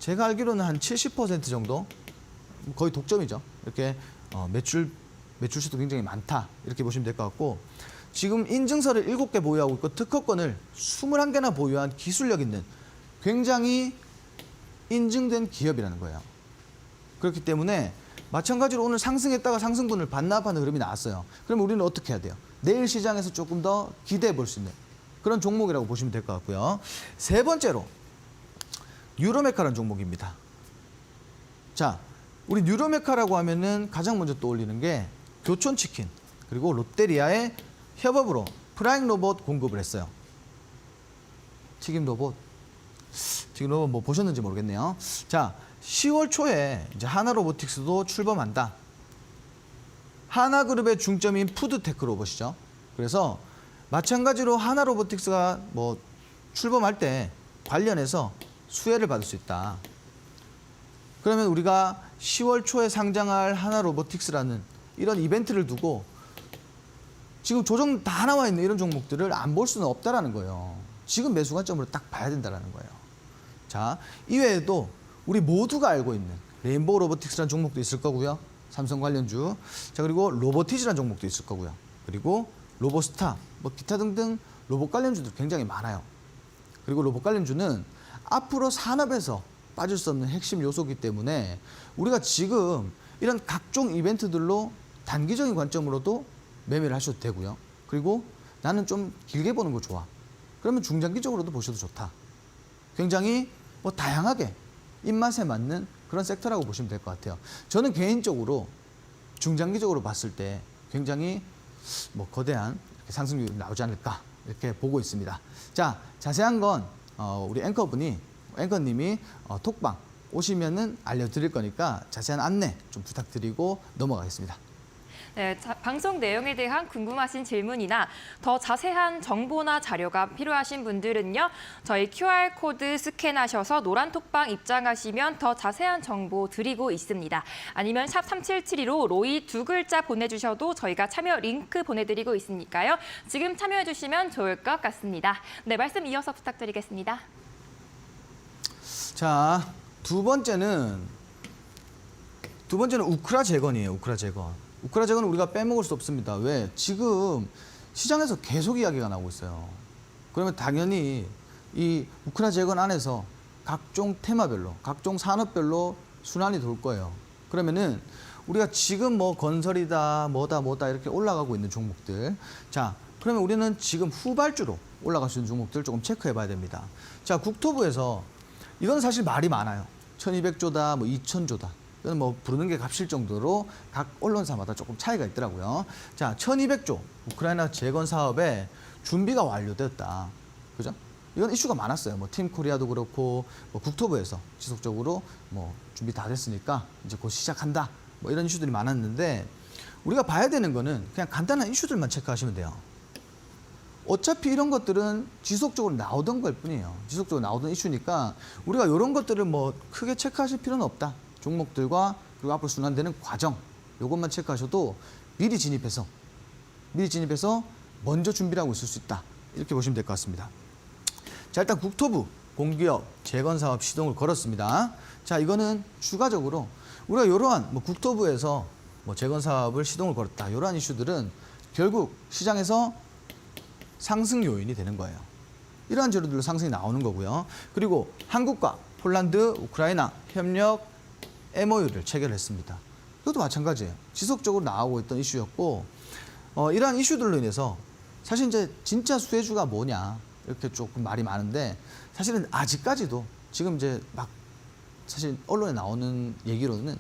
제가 알기로는 한 70% 정도 거의 독점이죠. 이렇게 매출수도 굉장히 많다 이렇게 보시면 될 것 같고 지금 인증서를 7개 보유하고 있고 특허권을 21개나 보유한 기술력 있는 굉장히 인증된 기업이라는 거예요. 그렇기 때문에 마찬가지로 오늘 상승했다가 상승분을 반납하는 흐름이 나왔어요. 그러면 우리는 어떻게 해야 돼요? 내일 시장에서 조금 더 기대해 볼 수 있는 그런 종목이라고 보시면 될 것 같고요. 세 번째로 뉴로메카라는 종목입니다. 자, 우리 뉴로메카라고 하면은 가장 먼저 떠올리는 게 교촌치킨 그리고 롯데리아의 협업으로 프라임 로봇 공급을 했어요. 튀김 로봇 뭐 보셨는지 모르겠네요. 자, 10월 초에 이제 하나로보틱스도 출범한다. 하나그룹의 중점인 푸드테크 로봇이죠. 그래서 마찬가지로 하나로보틱스가 출범할 때 관련해서 수혜를 받을 수 있다. 그러면 우리가 10월 초에 상장할 하나로보틱스라는 이런 이벤트를 두고 지금 조정 다 나와 있는 이런 종목들을 안 볼 수는 없다라는 거예요. 지금 매수 관점으로 딱 봐야 된다는 거예요. 자, 이외에도 우리 모두가 알고 있는 레인보우 로보틱스라는 종목도 있을 거고요. 삼성 관련주. 자, 그리고 로보티즈라는 종목도 있을 거고요. 그리고 로보스타, 기타 등등 로봇 관련주들 굉장히 많아요. 그리고 로봇 관련주는 앞으로 산업에서 빠질 수 없는 핵심 요소이기 때문에 우리가 지금 이런 각종 이벤트들로 단기적인 관점으로도 매매를 하셔도 되고요. 그리고 나는 좀 길게 보는 거 좋아. 그러면 중장기적으로도 보셔도 좋다. 굉장히 다양하게 입맛에 맞는 그런 섹터라고 보시면 될 것 같아요. 저는 개인적으로 중장기적으로 봤을 때 굉장히 거대한 상승률이 나오지 않을까 이렇게 보고 있습니다. 자, 자세한 건 우리 앵커님이 톡방 오시면은 알려드릴 거니까 자세한 안내 좀 부탁드리고 넘어가겠습니다. 네, 방송 내용에 대한 궁금하신 질문이나 더 자세한 정보나 자료가 필요하신 분들은요. 저희 QR코드 스캔하셔서 노란 톡방 입장하시면 더 자세한 정보 드리고 있습니다. 아니면 샵 3772로 로이 2글자 보내주셔도 저희가 참여 링크 보내드리고 있으니까요. 지금 참여해 주시면 좋을 것 같습니다. 네, 말씀 이어서 부탁드리겠습니다. 자, 두 번째는 우크라 재건이에요. 우크라 재건. 우크라 재건은 우리가 빼먹을 수 없습니다. 왜? 지금 시장에서 계속 이야기가 나오고 있어요. 그러면 당연히 이 우크라 재건 안에서 각종 테마별로, 각종 산업별로 순환이 돌 거예요. 그러면은 우리가 지금 뭐 건설이다, 뭐다 이렇게 올라가고 있는 종목들. 자, 그러면 우리는 지금 후발주로 올라갈 수 있는 종목들 조금 체크해 봐야 됩니다. 자, 국토부에서 이건 사실 말이 많아요. 1200조다, 뭐 2000조다. 이건 뭐 부르는 게 값일 정도로 각 언론사마다 조금 차이가 있더라고요. 자, 1200조 우크라이나 재건 사업에 준비가 완료되었다. 그죠? 이건 이슈가 많았어요. 뭐 팀 코리아도 그렇고 뭐 국토부에서 지속적으로 뭐 준비 다 됐으니까 이제 곧 시작한다. 뭐 이런 이슈들이 많았는데 우리가 봐야 되는 거는 그냥 간단한 이슈들만 체크하시면 돼요. 어차피 이런 것들은 지속적으로 나오던 걸 뿐이에요. 지속적으로 나오던 이슈니까 우리가 이런 것들을 뭐 크게 체크하실 필요는 없다. 종목들과 그리고 앞으로 순환되는 과정 이것만 체크하셔도 미리 진입해서 먼저 준비를 하고 있을 수 있다. 이렇게 보시면 될 것 같습니다. 자, 일단 국토부 공기업 재건 사업 시동을 걸었습니다. 자, 이거는 추가적으로 우리가 이러한 뭐 국토부에서 뭐 재건 사업을 시동을 걸었다. 이러한 이슈들은 결국 시장에서 상승 요인이 되는 거예요. 이러한 재료들로 상승이 나오는 거고요. 그리고 한국과 폴란드, 우크라이나 협력 MOU를 체결했습니다. 이것도 마찬가지예요. 지속적으로 나오고 있던 이슈였고 이러한 이슈들로 인해서 사실 이제 진짜 수혜주가 뭐냐 이렇게 조금 말이 많은데 사실은 아직까지도 지금 이제 막 사실 언론에 나오는 얘기로는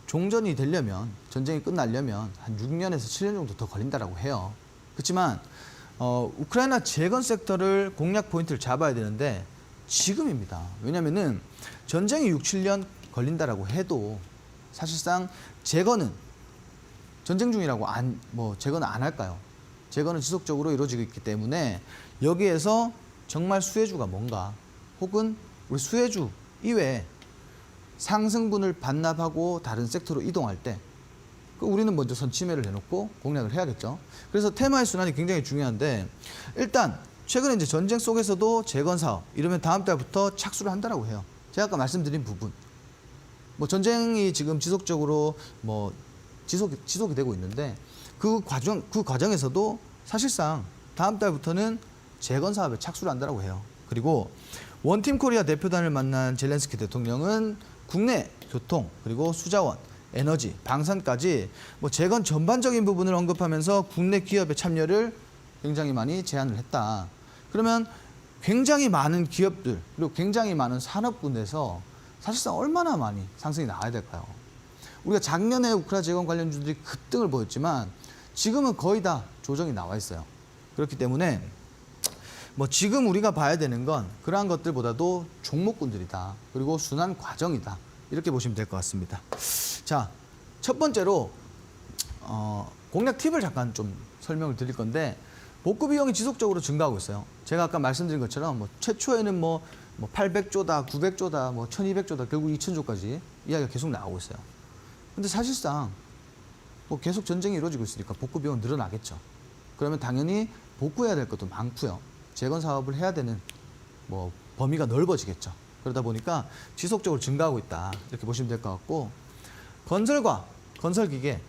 종전이 되려면 전쟁이 끝나려면 한 6년에서 7년 정도 더 걸린다라고 해요. 그렇지만 우크라이나 재건 섹터를 공략 포인트를 잡아야 되는데 지금입니다. 왜냐면은 전쟁이 6, 7년 걸린다라고 해도 사실상 재건은 전쟁 중이라고 재건은 안 할까요? 재건은 지속적으로 이루어지고 있기 때문에 여기에서 정말 수혜주가 뭔가 혹은 우리 수혜주 이외에 상승분을 반납하고 다른 섹터로 이동할 때 우리는 먼저 선침해를 해놓고 공략을 해야겠죠. 그래서 테마의 순환이 굉장히 중요한데 일단 최근에 이제 전쟁 속에서도 재건 사업 이러면 다음 달부터 착수를 한다라고 해요. 제가 아까 말씀드린 부분. 뭐 전쟁이 지금 지속적으로 뭐 지속이 되고 있는데 그 과정에서도 사실상 다음 달부터는 재건 사업에 착수를 한다라고 해요. 그리고 원팀 코리아 대표단을 만난 젤렌스키 대통령은 국내 교통 그리고 수자원 에너지, 방산까지 뭐 재건 전반적인 부분을 언급하면서 국내 기업의 참여를 굉장히 많이 제안을 했다. 그러면 굉장히 많은 기업들 그리고 굉장히 많은 산업군에서 사실상 얼마나 많이 상승이 나와야 될까요? 우리가 작년에 우크라 재건 관련주들이 급등을 보였지만 지금은 거의 다 조정이 나와 있어요. 그렇기 때문에 뭐 지금 우리가 봐야 되는 건 그러한 것들보다도 종목군들이다. 그리고 순환 과정이다. 이렇게 보시면 될 것 같습니다. 자, 첫 번째로 공략 팁을 잠깐 좀 설명을 드릴 건데 복구 비용이 지속적으로 증가하고 있어요. 제가 아까 말씀드린 것처럼 뭐 최초에는 뭐 800조다, 900조다, 뭐 1200조다, 결국 2000조까지 이야기가 계속 나오고 있어요. 근데 사실상 뭐 계속 전쟁이 이루어지고 있으니까 복구 비용은 늘어나겠죠. 그러면 당연히 복구해야 될 것도 많고요. 재건 사업을 해야 되는 뭐 범위가 넓어지겠죠. 그러다 보니까 지속적으로 증가하고 있다. 이렇게 보시면 될 것 같고 건설과 건설기계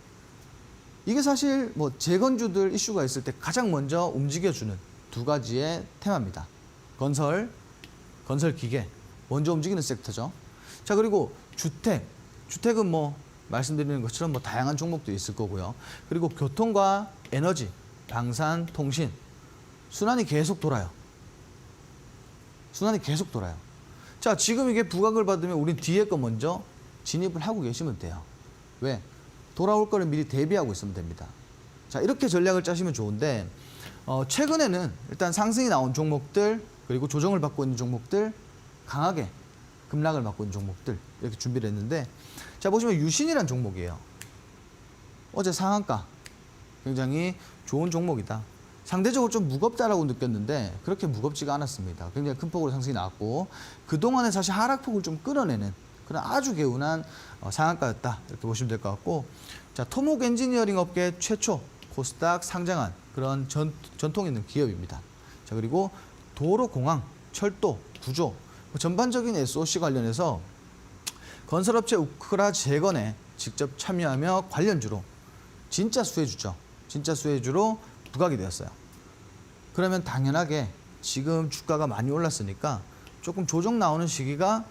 이게 사실 뭐 재건주들 이슈가 있을 때 가장 먼저 움직여주는 두 가지의 테마입니다. 건설기계 먼저 움직이는 섹터죠. 자, 그리고 주택은 뭐 말씀드리는 것처럼 뭐 다양한 종목도 있을 거고요. 그리고 교통과 에너지, 방산, 통신 순환이 계속 돌아요. 자, 지금 이게 부각을 받으면 우린 뒤에 거 먼저 진입을 하고 계시면 돼요. 왜? 돌아올 거를 미리 대비하고 있으면 됩니다. 자, 이렇게 전략을 짜시면 좋은데 최근에는 일단 상승이 나온 종목들 그리고 조정을 받고 있는 종목들 강하게 급락을 받고 있는 종목들 이렇게 준비를 했는데 자, 보시면 유신이라는 종목이에요. 어제 상한가 굉장히 좋은 종목이다. 상대적으로 좀 무겁다라고 느꼈는데 그렇게 무겁지가 않았습니다. 굉장히 큰 폭으로 상승이 나왔고 그동안에 사실 하락폭을 좀 끌어내는 그런 아주 개운한 상한가였다. 이렇게 보시면 될 것 같고 자, 토목 엔지니어링 업계 최초 코스닥 상장한 그런 전통 있는 기업입니다. 자, 그리고 도로, 공항, 철도, 구조 전반적인 SOC 관련해서 건설업체 우크라 재건에 직접 참여하며 관련주로 진짜 수혜주죠. 진짜 수혜주로 부각이 되었어요. 그러면 당연하게 지금 주가가 많이 올랐으니까 조금 조정 나오는 시기가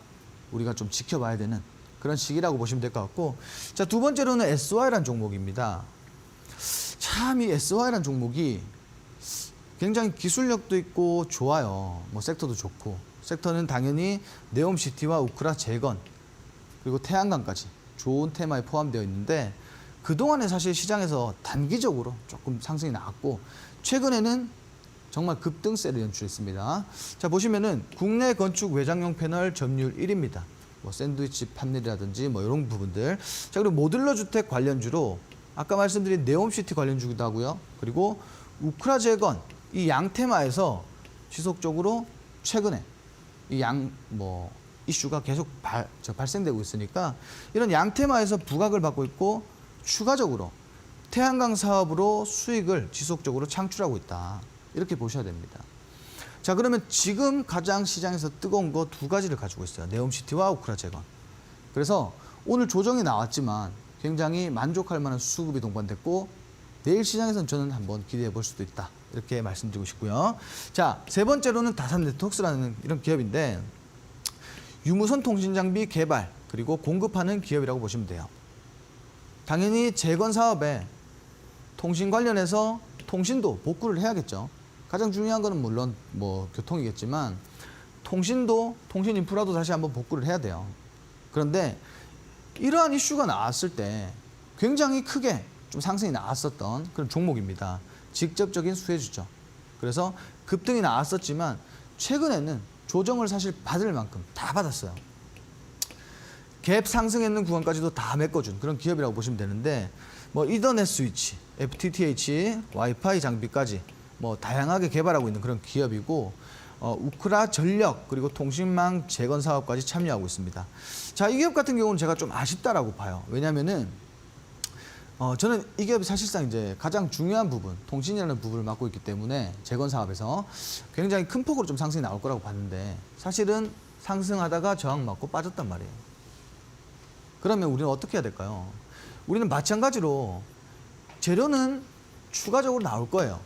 우리가 좀 지켜봐야 되는 그런 시기라고 보시면 될 것 같고, 자, 두 번째로는 SY라는 종목입니다. 참 이 SY라는 종목이 굉장히 기술력도 있고 좋아요. 뭐 섹터도 좋고, 섹터는 당연히 네옴시티와 우크라 재건 그리고 태양광까지 좋은 테마에 포함되어 있는데, 그동안에 사실 시장에서 단기적으로 조금 상승이 나왔고 최근에는 정말 급등세를 연출했습니다. 자, 보시면은 국내 건축 외장용 패널 점유율 1위입니다. 뭐 샌드위치 판넬이라든지 뭐 이런 부분들. 자, 그리고 모듈러 주택 관련주로 아까 말씀드린 네옴시티 관련주기도 하고요. 그리고 우크라 재건 이 양테마에서 지속적으로 최근에 이 이슈가 계속 발생되고 있으니까 이런 양테마에서 부각을 받고 있고 추가적으로 태양광 사업으로 수익을 지속적으로 창출하고 있다. 이렇게 보셔야 됩니다. 자, 그러면 지금 가장 시장에서 뜨거운 거 두 가지를 가지고 있어요. 네옴시티와 우크라 재건. 그래서 오늘 조정이 나왔지만 굉장히 만족할 만한 수급이 동반됐고 내일 시장에서는 저는 한번 기대해 볼 수도 있다. 이렇게 말씀드리고 싶고요. 자, 세 번째로는 다산네트워크스라는 이런 기업인데 유무선 통신 장비 개발 그리고 공급하는 기업이라고 보시면 돼요. 당연히 재건 사업에 통신 관련해서 통신도 복구를 해야겠죠. 가장 중요한 거는 물론 뭐 교통이겠지만 통신 인프라도 다시 한번 복구를 해야 돼요. 그런데 이러한 이슈가 나왔을 때 굉장히 크게 좀 상승이 나왔었던 그런 종목입니다. 직접적인 수혜주죠. 그래서 급등이 나왔었지만 최근에는 조정을 사실 받을 만큼 다 받았어요. 갭 상승했는 구간까지도 다 메꿔준 그런 기업이라고 보시면 되는데, 뭐 이더넷 스위치, FTTH, 와이파이 장비까지 뭐 다양하게 개발하고 있는 그런 기업이고, 우크라 전력 그리고 통신망 재건 사업까지 참여하고 있습니다. 자, 이 기업 같은 경우는 제가 좀 아쉽다라고 봐요. 왜냐하면은 저는 이 기업이 사실상 이제 가장 중요한 부분, 통신이라는 부분을 맡고 있기 때문에 재건 사업에서 굉장히 큰 폭으로 좀 상승이 나올 거라고 봤는데 사실은 상승하다가 저항 맞고 빠졌단 말이에요. 그러면 우리는 어떻게 해야 될까요? 우리는 마찬가지로 재료는 추가적으로 나올 거예요.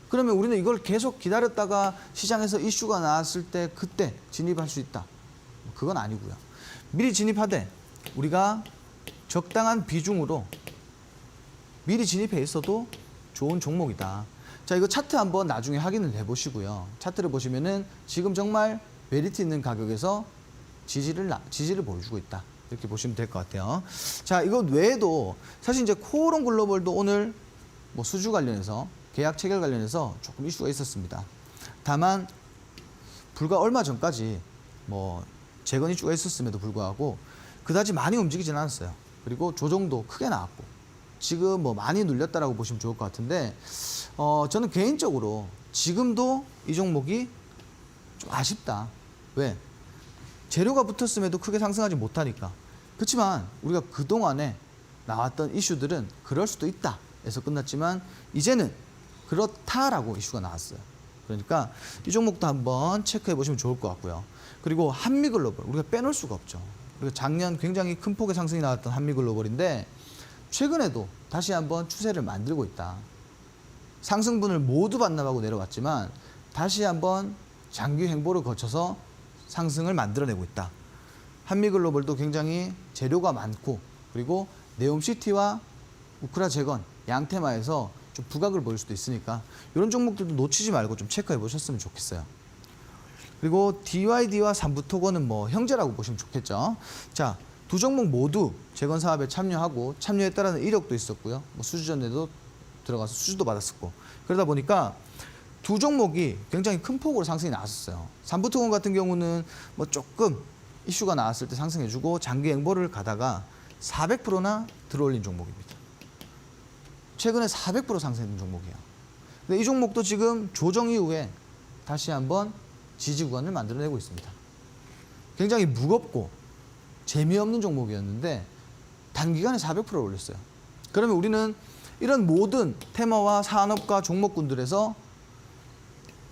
그러면 우리는 이걸 계속 기다렸다가 시장에서 이슈가 나왔을 때 그때 진입할 수 있다. 그건 아니고요. 미리 진입하되 우리가 적당한 비중으로 미리 진입해 있어도 좋은 종목이다. 자, 이거 차트 한번 나중에 확인을 해보시고요. 차트를 보시면은 지금 정말 메리트 있는 가격에서 지지를 보여주고 있다. 이렇게 보시면 될 것 같아요. 자, 이거 외에도 사실 이제 코오롱 글로벌도 오늘 뭐 수주 관련해서 계약 체결 관련해서 조금 이슈가 있었습니다. 다만 불과 얼마 전까지 뭐 재건 이슈가 있었음에도 불구하고 그다지 많이 움직이진 않았어요. 그리고 조정도 크게 나왔고 지금 뭐 많이 눌렸다라고 보시면 좋을 것 같은데 저는 개인적으로 지금도 이 종목이 좀 아쉽다. 왜? 재료가 붙었음에도 크게 상승하지 못하니까. 그렇지만 우리가 그동안에 나왔던 이슈들은 그럴 수도 있다 해서 끝났지만 이제는 그렇다라고 이슈가 나왔어요. 그러니까 이 종목도 한번 체크해 보시면 좋을 것 같고요. 그리고 한미글로벌 우리가 빼놓을 수가 없죠. 그리고 작년 굉장히 큰 폭의 상승이 나왔던 한미글로벌인데 최근에도 다시 한번 추세를 만들고 있다. 상승분을 모두 반납하고 내려왔지만 다시 한번 장기 횡보를 거쳐서 상승을 만들어내고 있다. 한미글로벌도 굉장히 재료가 많고 그리고 네옴시티와 우크라 재건 양테마에서 좀 부각을 보일 수도 있으니까 이런 종목들도 놓치지 말고 좀 체크해 보셨으면 좋겠어요. 그리고 DYD와 삼부토건은 뭐 형제라고 보시면 좋겠죠. 자, 두 종목 모두 재건 사업에 참여하고 참여했다라는 이력도 있었고요. 뭐 수주전에도 들어가서 수주도 받았었고 그러다 보니까 두 종목이 굉장히 큰 폭으로 상승이 나왔었어요. 삼부토건 같은 경우는 뭐 조금 이슈가 나왔을 때 상승해주고 장기 횡보를 가다가 400%나 들어올린 종목입니다. 최근에 400% 상승한 종목이에요. 근데 이 종목도 지금 조정 이후에 다시 한번 지지 구간을 만들어내고 있습니다. 굉장히 무겁고 재미없는 종목이었는데 단기간에 400%를 올렸어요. 그러면 우리는 이런 모든 테마와 산업과 종목군들에서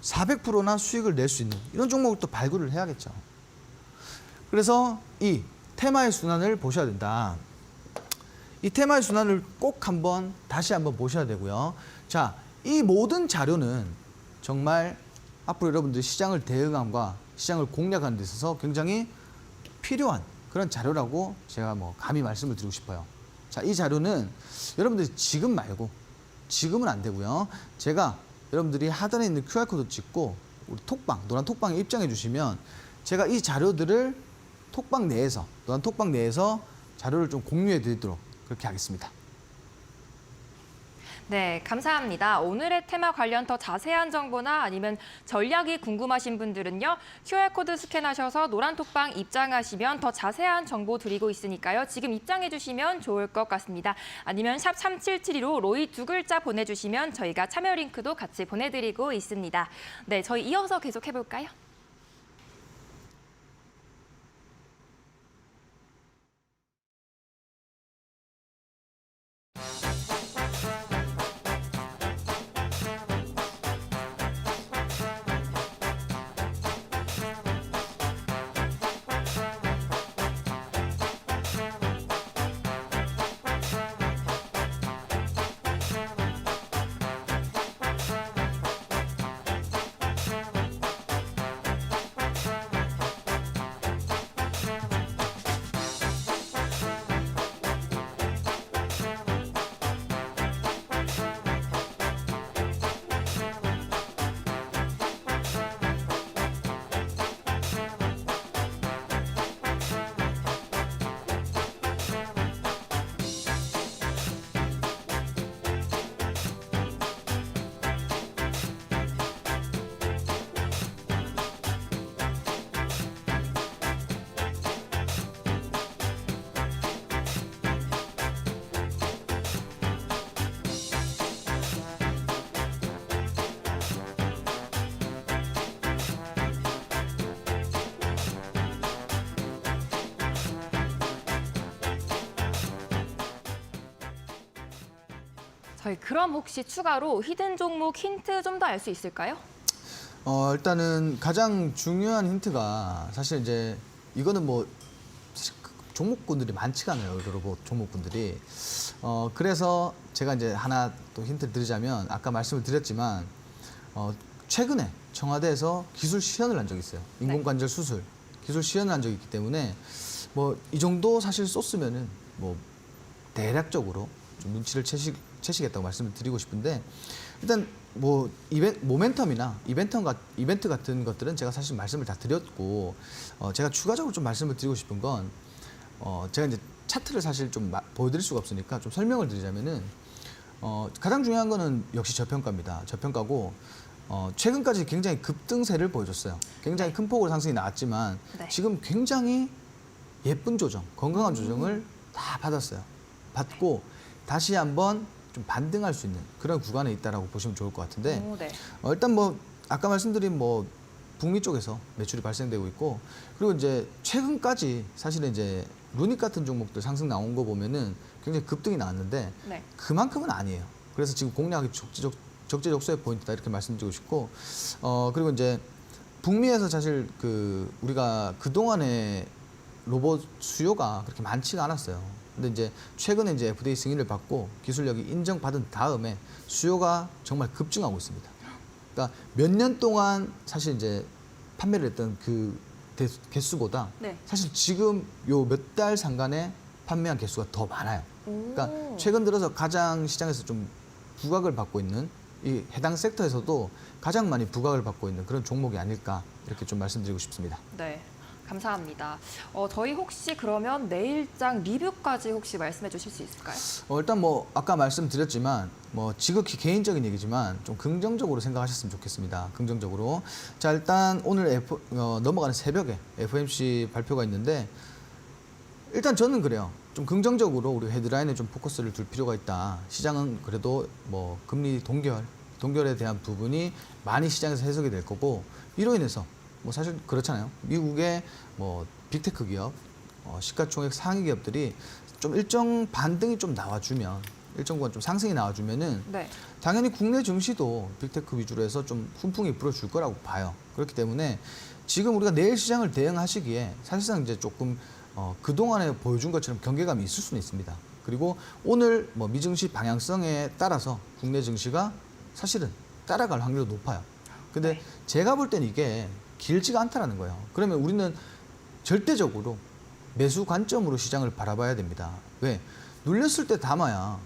400%나 수익을 낼 수 있는 이런 종목을 또 발굴을 해야겠죠. 그래서 이 테마의 순환을 보셔야 된다. 이 테마의 순환을 꼭 다시 한번 보셔야 되고요. 자, 이 모든 자료는 정말 앞으로 여러분들이 시장을 대응함과 시장을 공략하는 데 있어서 굉장히 필요한 그런 자료라고 제가 감히 말씀을 드리고 싶어요. 자, 이 자료는 여러분들이 지금 말고, 지금은 안 되고요. 제가 여러분들이 하단에 있는 QR코드 찍고 우리 톡방, 노란 톡방에 입장해 주시면 제가 이 자료들을 노란 톡방 내에서 자료를 좀 공유해 드리도록 그렇게 하겠습니다. 네, 감사합니다. 오늘의 테마 관련 더 자세한 정보나 아니면 전략이 궁금하신 분들은요. QR코드 스캔하셔서 노란 톡방 입장하시면 더 자세한 정보 드리고 있으니까요. 지금 입장해 주시면 좋을 것 같습니다. 아니면 샵 3772로 로이 2글자 보내주시면 저희가 참여 링크도 같이 보내드리고 있습니다. 네, 저희 이어서 계속 해볼까요? 저희 그럼 혹시 추가로 히든 종목 힌트 좀 더 알 수 있을까요? 일단은 가장 중요한 힌트가 사실 이제 이거는 사실 종목군들이 많지가 않아요. 로봇 종목군들이. 그래서 제가 이제 하나 또 힌트를 드리자면 아까 말씀을 드렸지만 최근에 청와대에서 기술 시연을 한 적이 있어요. 인공관절 수술 기술 시연을 한 적이 있기 때문에 이 정도 사실 썼으면은 대략적으로 좀 눈치를 채시겠다고 말씀을 드리고 싶은데 일단 모멘텀이나 이벤트 같은 것들은 제가 사실 말씀을 다 드렸고 제가 추가적으로 좀 말씀을 드리고 싶은 건 제가 이제 차트를 사실 좀 보여드릴 수가 없으니까 좀 설명을 드리자면은 가장 중요한 거는 역시 저평가입니다. 저평가고 최근까지 굉장히 급등세를 보여줬어요. 굉장히 큰 폭으로 상승이 나왔지만 지금 굉장히 예쁜 조정, 건강한 조정을 다 받고 다시 한번 좀 반등할 수 있는 그런 구간에 있다라고 보시면 좋을 것 같은데 일단 아까 말씀드린 북미 쪽에서 매출이 발생되고 있고 그리고 이제 최근까지 사실은 이제 루닉 같은 종목들 상승 나온 거 보면은 굉장히 급등이 나왔는데 그만큼은 아니에요. 그래서 지금 공략이 적재적소의 포인트다 이렇게 말씀드리고 싶고 그리고 이제 북미에서 사실 우리가 그동안에 로봇 수요가 그렇게 많지가 않았어요. 근데 이제 최근에 이제 FDA 승인을 받고 기술력이 인정받은 다음에 수요가 정말 급증하고 있습니다. 그러니까 몇 년 동안 사실 이제 판매를 했던 그 개수보다 사실 지금 요 몇 달 상간에 판매한 개수가 더 많아요. 그러니까 최근 들어서 가장 시장에서 좀 부각을 받고 있는 이 해당 섹터에서도 가장 많이 부각을 받고 있는 그런 종목이 아닐까 이렇게 좀 말씀드리고 싶습니다. 네. 감사합니다. 저희 혹시 그러면 내일장 리뷰까지 혹시 말씀해 주실 수 있을까요? 일단 아까 말씀드렸지만 지극히 개인적인 얘기지만 좀 긍정적으로 생각하셨으면 좋겠습니다. 긍정적으로. 자, 일단 오늘 넘어가는 새벽에 FOMC 발표가 있는데 일단 저는 그래요. 좀 긍정적으로 우리 헤드라인에 좀 포커스를 둘 필요가 있다. 시장은 그래도 금리 동결에 대한 부분이 많이 시장에서 해석이 될 거고 이로 인해서 사실 그렇잖아요. 미국의 빅테크 기업, 시가총액 상위 기업들이 좀 일정 반등이 좀 나와주면, 일정 구간 좀 상승이 나와주면은 당연히 국내 증시도 빅테크 위주로 해서 좀 훈풍이 불어줄 거라고 봐요. 그렇기 때문에 지금 우리가 내일 시장을 대응하시기에 사실상 이제 조금 그동안에 보여준 것처럼 경계감이 있을 수는 있습니다. 그리고 오늘 뭐 미증시 방향성에 따라서 국내 증시가 사실은 따라갈 확률이 높아요. 근데 네. 제가 볼 때는 이게 길지가 않다라는 거예요. 그러면 우리는 절대적으로 매수 관점으로 시장을 바라봐야 됩니다. 왜? 눌렸을 때 담아야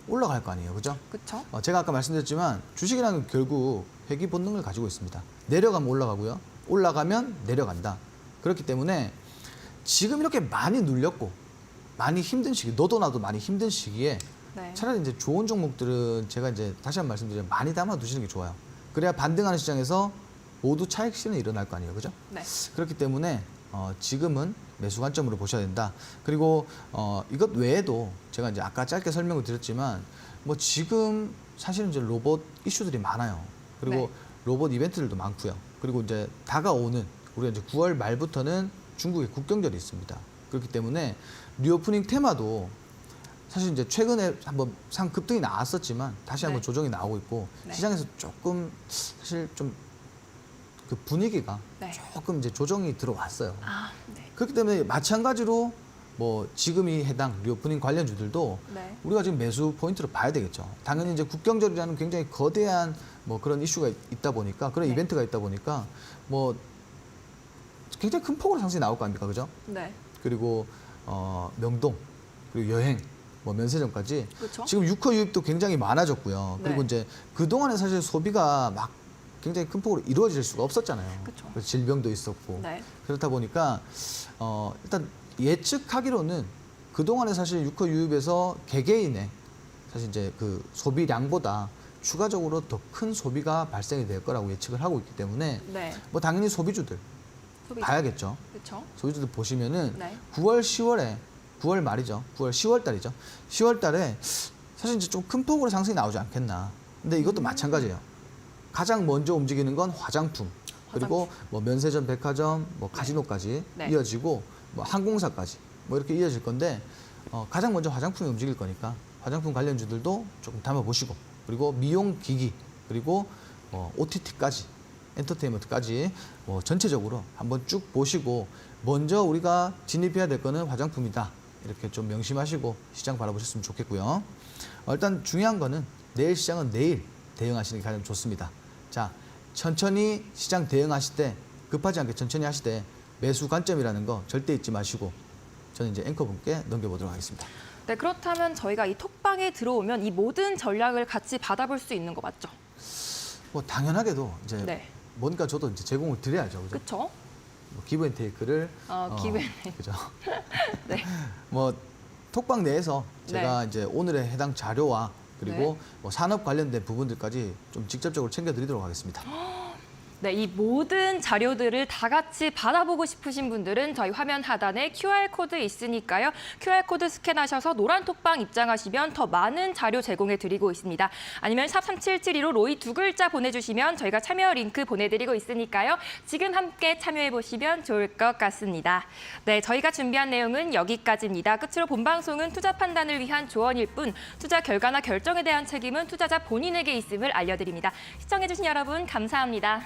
올라갈 거 아니에요. 그죠? 그렇죠? 제가 아까 말씀드렸지만 주식이라는 건 결국 회귀 본능을 가지고 있습니다. 내려가면 올라가고요. 올라가면 내려간다. 그렇기 때문에 지금 이렇게 많이 눌렸고 많이 힘든 시기, 너도 나도 많이 힘든 시기에 네. 차라리 이제 좋은 종목들은 제가 이제 다시 한번 말씀드리면 많이 담아 두시는 게 좋아요. 그래야 반등하는 시장에서 모두 차익 실현이 일어날 거 아니에요. 그죠? 네. 그렇기 때문에 지금은 매수 관점으로 보셔야 된다. 그리고 이것 외에도 제가 이제 아까 짧게 설명을 드렸지만 뭐 지금 사실은 이제 로봇 이슈들이 많아요. 그리고 네. 로봇 이벤트들도 많고요. 그리고 이제 다가오는 우리가 이제 9월 말부터는 중국의 국경절이 있습니다. 그렇기 때문에 리오프닝 테마도 사실 이제 최근에 한번 상급등이 나왔었지만 다시 한번 네. 조정이 나오고 있고 네. 시장에서 조금 사실 좀 그 분위기가 네. 조금 이제 조정이 들어왔어요. 아, 네. 그렇기 때문에 마찬가지로 뭐 지금이 해당 리오프닝 관련주들도 네. 우리가 지금 매수 포인트로 봐야 되겠죠. 당연히 이제 국경절이라는 굉장히 거대한 뭐 그런 이슈가 있다 보니까 그런 네. 이벤트가 있다 보니까 뭐 굉장히 큰 폭으로 상승이 나올 거 아닙니까, 그죠? 네. 그리고 명동 그리고 여행 뭐 면세점까지 그렇죠? 지금 유커 유입도 굉장히 많아졌고요. 그리고 네. 이제 그 동안에 사실 소비가 막 굉장히 큰 폭으로 이루어질 수가 없었잖아요. 그쵸. 그래서 질병도 있었고 네. 그렇다 보니까 일단 예측하기로는 그 동안에 사실 유커 유입에서 개개인의 사실 이제 그 소비량보다 추가적으로 더 큰 소비가 발생이 될 거라고 예측을 하고 있기 때문에 네. 뭐 당연히 소비주들 봐야겠죠. 그렇죠? 소비주들 보시면은 네. 9월, 10월에 9월 말이죠. 9월, 10월 달이죠. 10월 달에 사실 이제 좀 큰 폭으로 상승이 나오지 않겠나. 근데 이것도 마찬가지예요. 가장 먼저 움직이는 건 화장품. 그리고 뭐 면세점, 백화점, 뭐 카지노까지 네. 이어지고 뭐 항공사까지 뭐 이렇게 이어질 건데 가장 먼저 화장품이 움직일 거니까 화장품 관련주들도 조금 담아보시고 그리고 미용 기기 그리고 OTT까지 엔터테인먼트까지 뭐 전체적으로 한번 쭉 보시고 먼저 우리가 진입해야 될 거는 화장품이다. 이렇게 좀 명심하시고 시장 바라보셨으면 좋겠고요. 일단 중요한 거는 내일 시장은 내일 대응하시는 게 가장 좋습니다. 자, 천천히 시장 대응하실 때 급하지 않게 천천히 하실 때 매수 관점이라는 거 절대 잊지 마시고 저는 이제 앵커분께 넘겨보도록 하겠습니다. 네, 그렇다면 저희가 이 톡방에 들어오면 이 모든 전략을 같이 받아볼 수 있는 거 맞죠? 뭐 당연하게도 이제 네. 뭔가 저도 이제 제공을 드려야죠. 그죠? 그렇죠? 뭐 기브앤테이크를 기브앤테이크. 그죠. 네. 뭐 톡방 내에서 제가 네. 이제 오늘의 해당 자료와 그리고 네. 뭐 산업 관련된 부분들까지 좀 직접적으로 챙겨드리도록 하겠습니다. 네, 이 모든 자료들을 다 같이 받아보고 싶으신 분들은 저희 화면 하단에 QR코드 있으니까요. QR코드 스캔하셔서 노란 톡방 입장하시면 더 많은 자료 제공해 드리고 있습니다. 아니면 샵 3772로 로이 두 글자 보내주시면 저희가 참여 링크 보내드리고 있으니까요. 지금 함께 참여해 보시면 좋을 것 같습니다. 네, 저희가 준비한 내용은 여기까지입니다. 끝으로 본 방송은 투자 판단을 위한 조언일 뿐 투자 결과나 결정에 대한 책임은 투자자 본인에게 있음을 알려드립니다. 시청해주신 여러분 감사합니다.